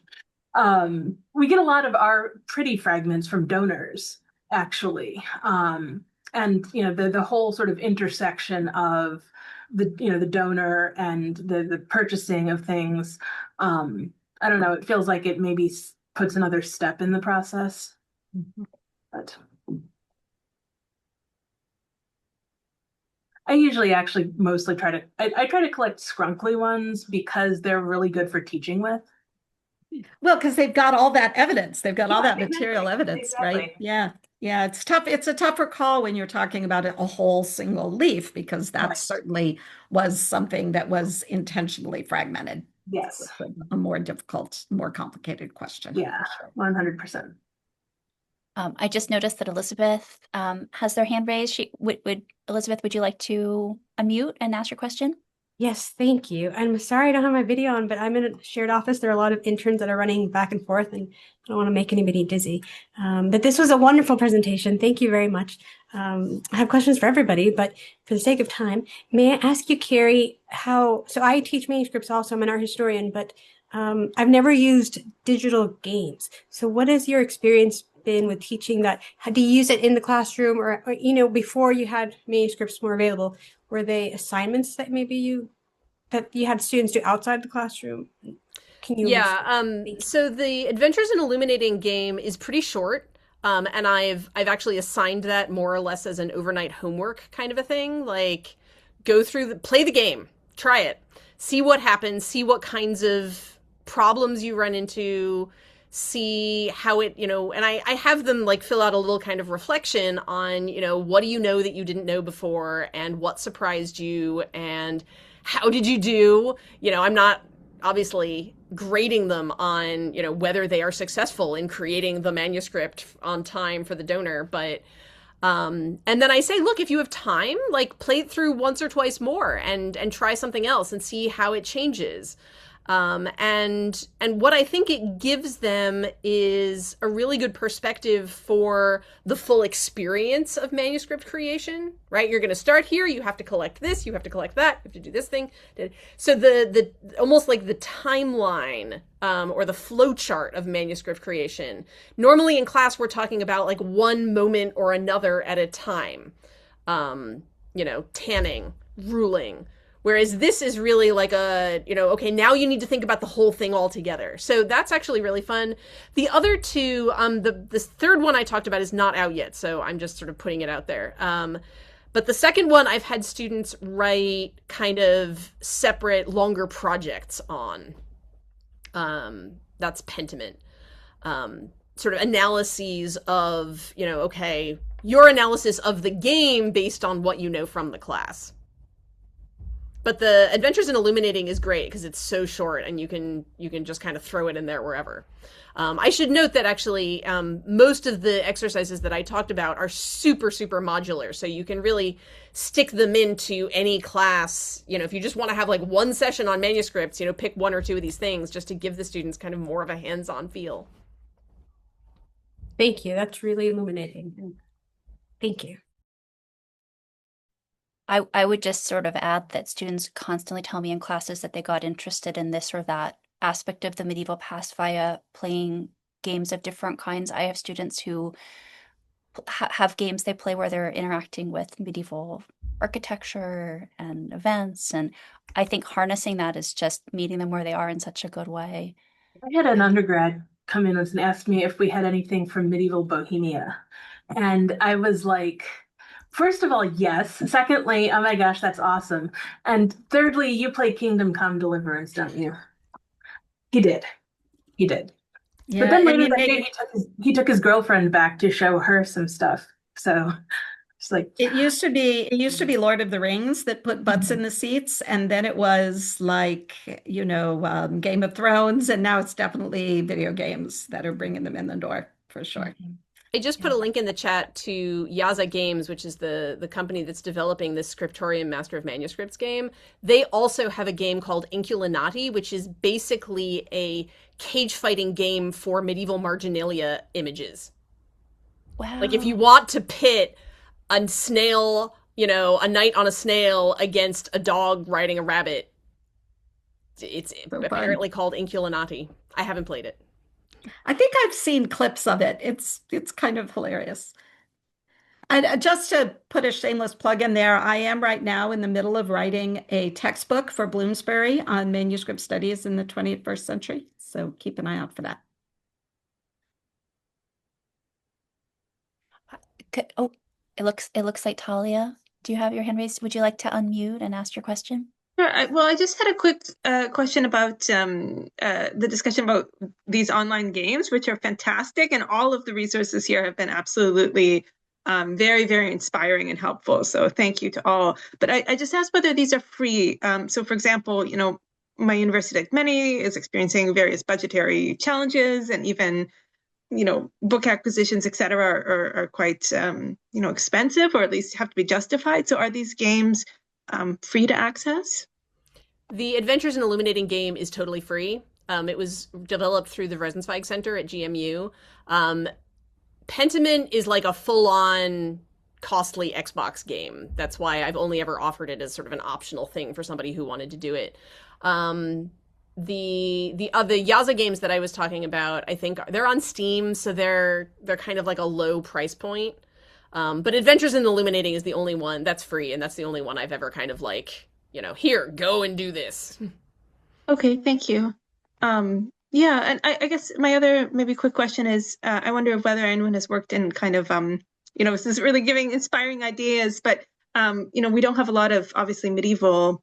We get a lot of our pretty fragments from donors, actually. And the whole sort of intersection of the donor and the purchasing of things. I don't know, it feels like it maybe puts another step in the process. But I usually actually mostly I try to collect scrunkly ones because they're really good for teaching with. Well, because they've got all that evidence. They've got all that Exactly. material evidence, Exactly. right? Yeah. Yeah. It's tough. It's a tougher call when you're talking about a whole single leaf, because that Right. certainly was something that was intentionally fragmented. Yes. A more difficult, more complicated question. Yeah, 100%. I just noticed that Elizabeth has their hand raised. Elizabeth, would you like to unmute and ask your question? Yes, thank you. I'm sorry I don't have my video on, but I'm in a shared office. There are a lot of interns that are running back and forth, and I don't want to make anybody dizzy. But this was a wonderful presentation. Thank you very much. I have questions for everybody, but for the sake of time, may I ask you, Carrie, so I teach manuscripts also. I'm an art historian, but I've never used digital games. So what has your experience been with teaching that? Do you use it in the classroom, or before you had manuscripts more available? Were they assignments that that you had students do outside the classroom? Can you? So the Adventures in Illuminating game is pretty short. And I've actually assigned that more or less as an overnight homework kind of a thing. Like, play the game, try it, see what happens, see what kinds of problems you run into, see how it, and I have them like fill out a little kind of reflection on, what do you know that you didn't know before, and what surprised you, and how did you do? I'm not obviously grading them on, whether they are successful in creating the manuscript on time for the donor, but and then I say, look, if you have time, like play it through once or twice more and try something else and see how it changes. And what I think it gives them is a really good perspective for the full experience of manuscript creation, right? You're going to start here. You have to collect this. You have to collect that. You have to do this thing. So the almost like the timeline, or the flow chart of manuscript creation. Normally in class, we're talking about like one moment or another at a time. Tanning, ruling. Whereas this is really like okay, now you need to think about the whole thing all together. So that's actually really fun. The other two, the third one I talked about is not out yet, so I'm just sort of putting it out there. But the second one, I've had students write kind of separate, longer projects on. That's Pentiment. Sort of analyses of, okay, your analysis of the game based on what you know from the class. But the Adventures in Illuminating is great because it's so short and you can just kind of throw it in there wherever. I should note that actually most of the exercises that I talked about are super, super modular. So you can really stick them into any class. If you just want to have like one session on manuscripts, pick one or two of these things just to give the students kind of more of a hands-on feel. Thank you. That's really illuminating. Thank you. I would just sort of add that students constantly tell me in classes that they got interested in this or that aspect of the medieval past via playing games of different kinds. I have students who have games they play where they're interacting with medieval architecture and events. And I think harnessing that is just meeting them where they are in such a good way. I had an undergrad come in and ask me if we had anything from medieval Bohemia. And I was like, first of all, yes. Secondly, oh my gosh, that's awesome. And thirdly, you play Kingdom Come Deliverance, don't you? He did. he did. Yeah, But then I later mean, that day, he took his girlfriend back to show her some stuff. So it's like, it used to be Lord of the Rings that put butts in the seats, and then it was like, Game of Thrones, and now it's definitely video games that are bringing them in the door for sure. I just put a link in the chat to Yaza Games, which is the company that's developing this Scriptorium Master of Manuscripts game. They also have a game called Inculinati, which is basically a cage fighting game for medieval marginalia images. Wow. Like if you want to pit a snail, a knight on a snail against a dog riding a rabbit, it's So fun. apparently called Inculinati. I haven't played it. I think I've seen clips of it. It's kind of hilarious. And just to put a shameless plug in there, I am right now in the middle of writing a textbook for Bloomsbury on manuscript studies in the 21st century. So keep an eye out for that. Oh, it looks like Talia. Do you have your hand raised? Would you like to unmute and ask your question? Sure. Well, I just had a quick question about the discussion about these online games, which are fantastic, and all of the resources here have been absolutely very, very inspiring and helpful. So thank you to all. But I just asked whether these are free. So, for example, my university, like many, is experiencing various budgetary challenges, and even book acquisitions, et cetera, are quite expensive, or at least have to be justified. So, are these games free to access? The Adventures in Illuminating game is totally free. It was developed through the Rosenzweig Center at GMU. Pentiment is like a full-on costly Xbox game. That's why I've only ever offered it as sort of an optional thing for somebody who wanted to do it. The other Yaza games that I was talking about, I think they're on Steam, so they're kind of like a low price point. But Adventures in Illuminating is the only one that's free, and that's the only one I've ever kind of like, here, go and do this. Okay, thank you. Yeah, and I guess my other maybe quick question is, I wonder whether anyone has worked in kind of, this is really giving inspiring ideas, but, we don't have a lot of, obviously, medieval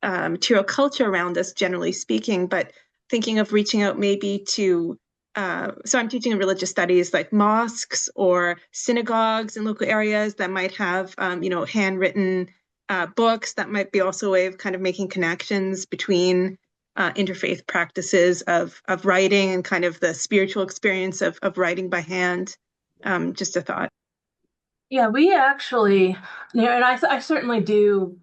material culture around us, generally speaking, but thinking of reaching out maybe to, so I'm teaching in religious studies, like mosques or synagogues in local areas that might have, handwritten books. That might be also a way of kind of making connections between interfaith practices of writing and kind of the spiritual experience of writing by hand. Just a thought. Yeah, we actually, and I certainly do.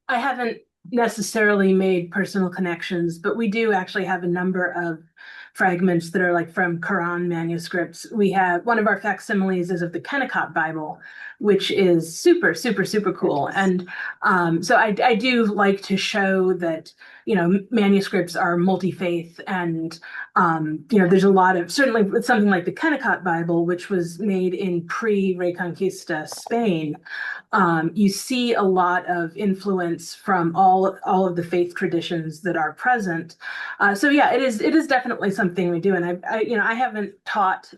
I haven't necessarily made personal connections, but we do actually have a number of fragments that are like from Quran manuscripts. We have one of our facsimiles is of the Kennicott Bible, which is super, super, super cool. And so I do like to show that, manuscripts are multi-faith, and, there's a lot of, certainly with something like the Kennicott Bible, which was made in pre-Reconquista Spain. You see a lot of influence from all of the faith traditions that are present. So yeah, it is definitely something we do. And I haven't taught.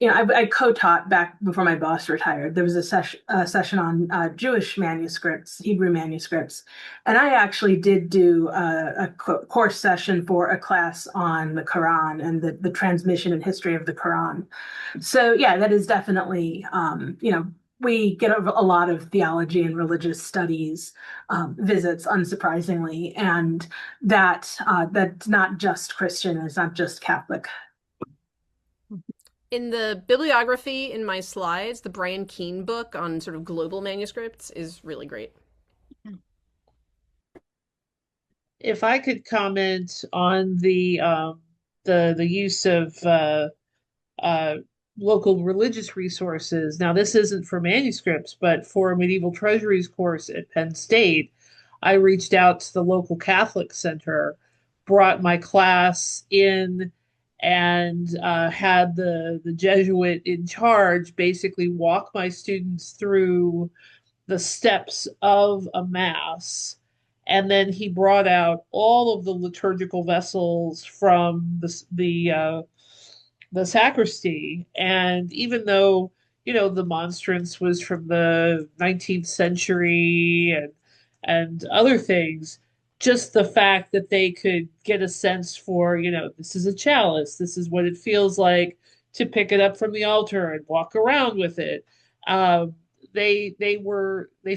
I co-taught back before my boss retired. There was a session on Jewish manuscripts, Hebrew manuscripts, and I actually did do a course session for a class on the Quran and the transmission and history of the Quran. So yeah, that is definitely we get a lot of theology and religious studies visits, unsurprisingly, and that's not just Christian, it's not just Catholic. In the bibliography in my slides, the Brian Keene book on sort of global manuscripts is really great. If I could comment on the use of local religious resources. Now, this isn't for manuscripts, but for a medieval treasuries course at Penn State, I reached out to the local Catholic center, brought my class in, and had the Jesuit in charge basically walk my students through the steps of a mass. And then he brought out all of the liturgical vessels from the sacristy. And even though, the monstrance was from the 19th century and other things, just the fact that they could get a sense for, this is a chalice, this is what it feels like to pick it up from the altar and walk around with it. Um, they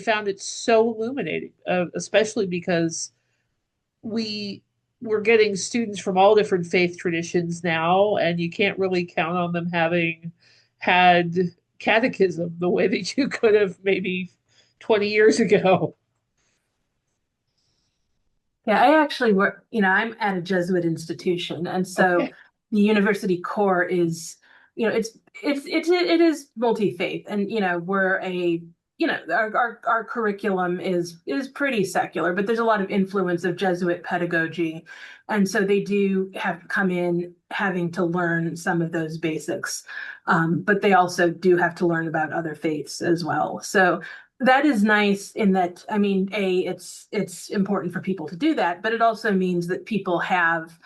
found it so illuminating, especially because we we're getting students from all different faith traditions now, and you can't really count on them having had catechism the way that you could have maybe 20 years ago. Yeah, I actually work, I'm at a Jesuit institution, and so Okay. the university core is, it is multi-faith, and we're our curriculum is pretty secular, but there's a lot of influence of Jesuit pedagogy, and so they do have come in having to learn some of those basics, but they also do have to learn about other faiths as well. So that is nice in that, I mean, it's important for people to do that, but it also means that people have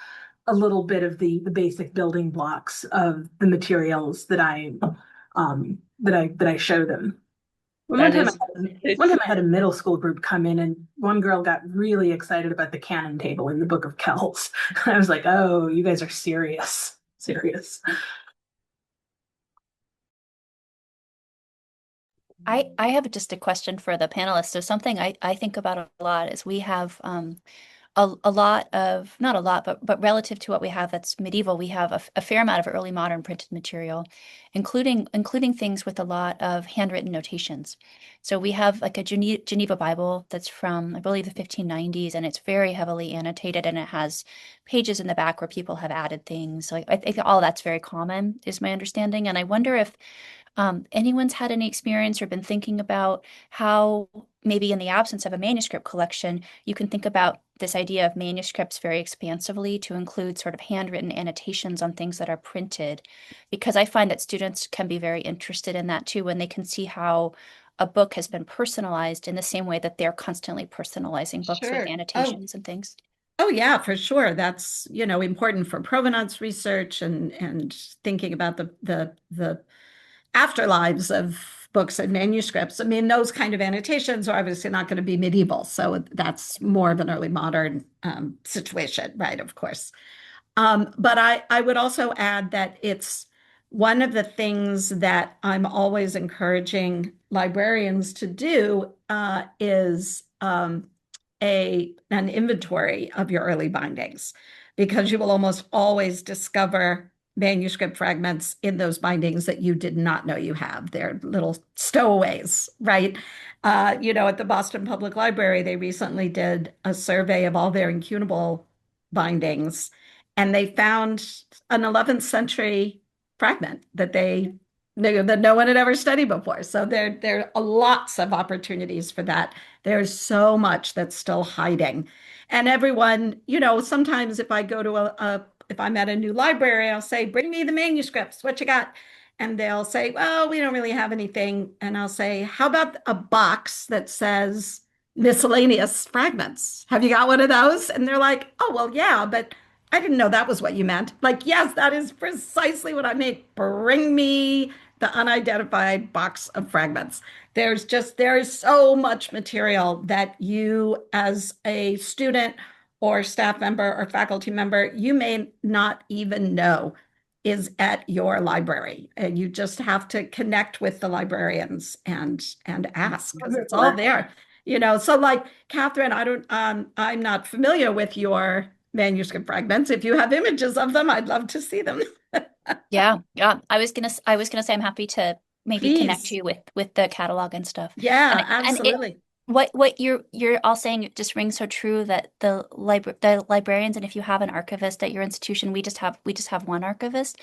a little bit of the basic building blocks of the materials that I show them. That is One it's time I had a middle school group come in, and one girl got really excited about the canon table in the Book of Kells. I was like, "Oh, you guys are serious, serious." I have just a question for the panelists. So something I think about a lot is we have a lot of, not a lot, but relative to what we have that's medieval, we have a fair amount of early modern printed material, including things with a lot of handwritten notations. So we have like a Geneva Bible that's from, I believe, the 1590s, and it's very heavily annotated, and it has pages in the back where people have added things. Like I think all that's very common, is my understanding. And I wonder if anyone's had any experience or been thinking about how maybe in the absence of a manuscript collection, you can think about this idea of manuscripts very expansively to include sort of handwritten annotations on things that are printed, because I find that students can be very interested in that too when they can see how a book has been personalized in the same way that they're constantly personalizing books with Sure. Oh, annotations and things. oh yeah, for sure. That's, important for provenance research and thinking about the afterlives of books and manuscripts. I mean, those kind of annotations are obviously not going to be medieval, so that's more of an early modern situation, right? Of course. But I would also add that it's one of the things that I'm always encouraging librarians to do is an inventory of your early bindings, because you will almost always discover manuscript fragments in those bindings that you did not know you have. They're little stowaways, right? At the Boston Public Library, they recently did a survey of all their incunable bindings, and they found an 11th century fragment that they knew that no one had ever studied before. So there are lots of opportunities for that. There's so much that's still hiding. And everyone, sometimes if I go to if I'm at a new library, I'll say, bring me the manuscripts. What you got? And they'll say, well, we don't really have anything. And I'll say, how about a box that says miscellaneous fragments? Have you got one of those? And they're like, oh, well, yeah, but I didn't know that was what you meant. Like, yes, that is precisely what I mean. Bring me the unidentified box of fragments. There is so much material that you, as a student or staff member or faculty member, you may not even know is at your library. And you just have to connect with the librarians and ask, because it's all there. So like Katherine, I'm not familiar with your manuscript fragments. If you have images of them, I'd love to see them. Yeah, yeah. I was gonna say I'm happy to maybe connect Please. you with the catalog and stuff. Yeah, And it absolutely. what you're all saying, it just rings so true that the librarians, and if you have an archivist at your institution, we just have one archivist.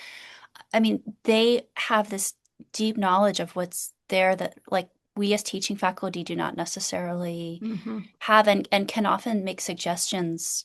I mean, they have this deep knowledge of what's there that like we as teaching faculty do not necessarily Mm-hmm. have, and can often make suggestions.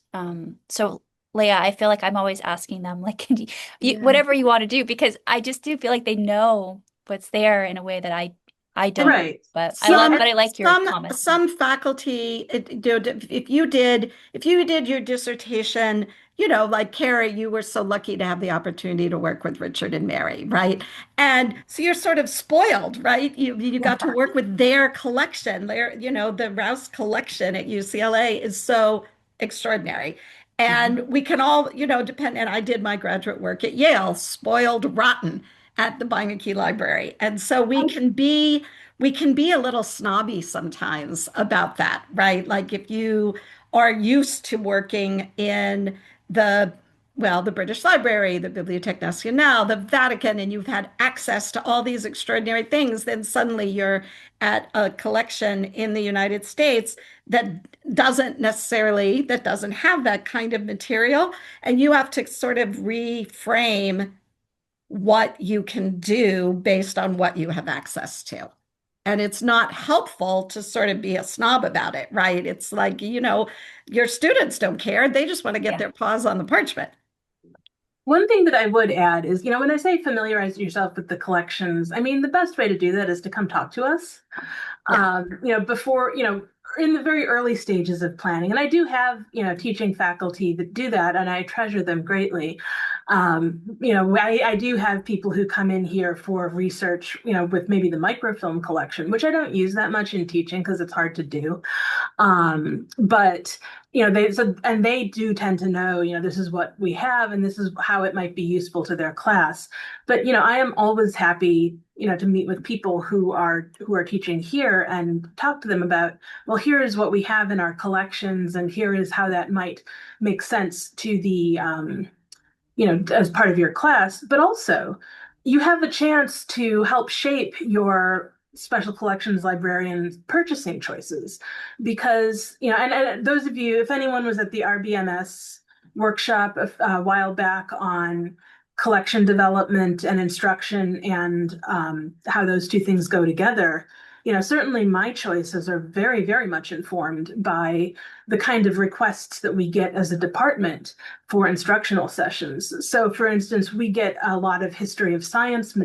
So Leah, I feel like I'm always asking them like, can Yeah. whatever you want to do, because I just do feel like they know what's there in a way that I don't. Right. But Some I like your some comment. some faculty, if you did your dissertation, like Carrie, you were so lucky to have the opportunity to work with Richard and Mary, right? And so you're sort of spoiled, right? You got to work with their collection. The Rouse collection at UCLA is so extraordinary. And we can all, depend. And I did my graduate work at Yale, spoiled rotten at the Beinecke Library. And so we can be a little snobby sometimes about that, right? Like if you are used to working in the the British Library, the Bibliothèque Nationale, the Vatican, and you've had access to all these extraordinary things, then suddenly you're at a collection in the United States that doesn't have that kind of material, and you have to sort of reframe what you can do based on what you have access to. And it's not helpful to sort of be a snob about it, right? It's like, your students don't care. They just want to get their paws on the parchment. One thing that I would add is, when I say familiarize yourself with the collections, I mean, the best way to do that is to come talk to us. Before, in the very early stages of planning. And I do have, teaching faculty that do that, and I treasure them greatly. I do have people who come in here for research, with maybe the microfilm collection, which I don't use that much in teaching because it's hard to do. But they do tend to know, this is what we have and this is how it might be useful to their class. But, I am always happy, to meet with people who are teaching here and talk to them about, well, here is what we have in our collections and here is how that might make sense to the, as part of your class. But also you have a chance to help shape your special collections librarian purchasing choices, because and those of you, if anyone was at the RBMS workshop a while back on collection development and instruction and how those two things go together, certainly my choices are very, very much informed by the kind of requests that we get as a department for instructional sessions. So for instance, we get a lot of history of science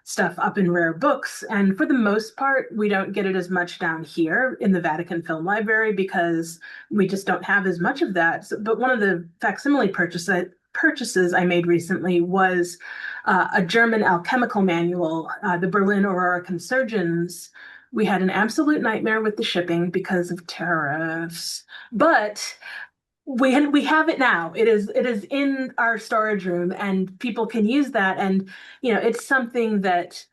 stuff up in rare books. And for the most part, we don't get it as much down here in the Vatican Film Library because we just don't have as much of that. But one of the facsimile purchases I made recently was a German alchemical manual, the Berlin Aurora Consurgens. We had an absolute nightmare with the shipping because of tariffs, but we have it now. It is in our storage room, and people can use that. And it's something that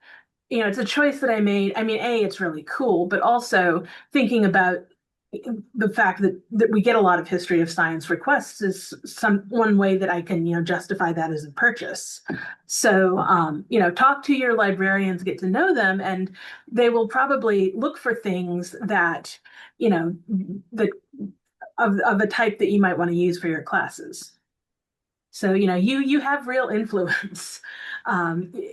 it's a choice that I made. I mean, it's really cool, but also thinking about the fact that we get a lot of history of science requests is one way that I can justify that as a purchase. So talk to your librarians, get to know them, and they will probably look for things that that of a type that you might want to use for your classes. So you have real influence,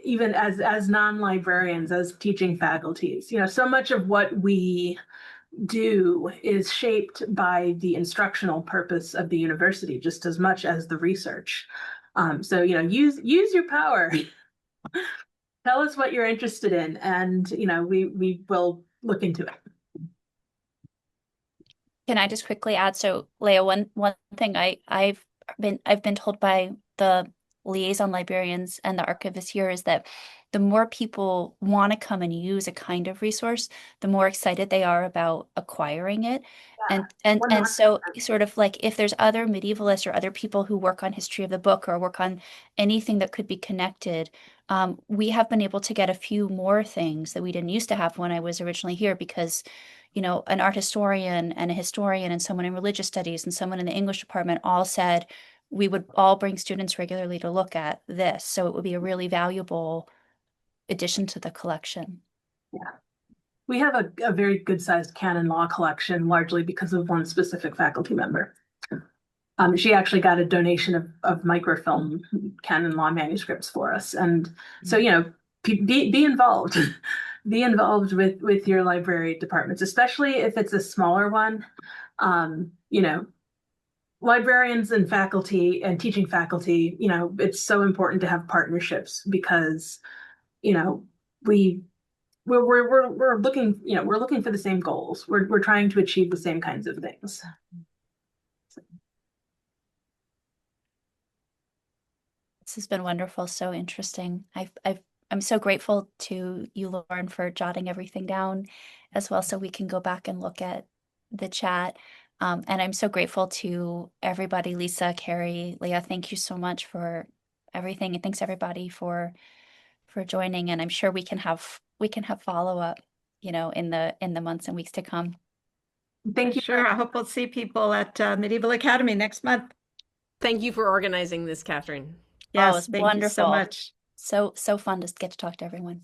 even as non-librarians, as teaching faculties. So much of what we do is shaped by the instructional purpose of the university just as much as the research. So use your power. Tell us what you're interested in, and we will look into it. Can I just quickly add? So, Leah, one thing I've been told by the liaison librarians and the archivists here is that the more people want to come and use a kind of resource, the more excited they are about acquiring it. Yeah, and so sort of like if there's other medievalists or other people who work on history of the book or work on anything that could be connected, we have been able to get a few more things that we didn't used to have when I was originally here, because an art historian and a historian and someone in religious studies and someone in the English department all said we would all bring students regularly to look at this. So it would be a really valuable addition to the collection. Yeah. We have a very good sized canon law collection, largely because of one specific faculty member. She actually got a donation of microfilm canon law manuscripts for us. And so, be involved. Be involved with your library departments, especially if it's a smaller one. Librarians and faculty and teaching faculty, it's so important to have partnerships because, we're looking, we're looking for the same goals. We're trying to achieve the same kinds of things. This has been wonderful, so interesting. I'm so grateful to you, Lauren, for jotting everything down as well, so we can go back and look at the chat. And I'm so grateful to everybody, Lisa, Carrie, Leah, thank you so much for everything. And thanks everybody for joining. And I'm sure we can have follow-up, in the months and weeks to come. Thank you. Sure. I hope we'll see people at Medieval Academy next month. Thank you for organizing this, Catherine. Oh, Yes, it's thank you so wonderful. much. So fun to get to talk to everyone.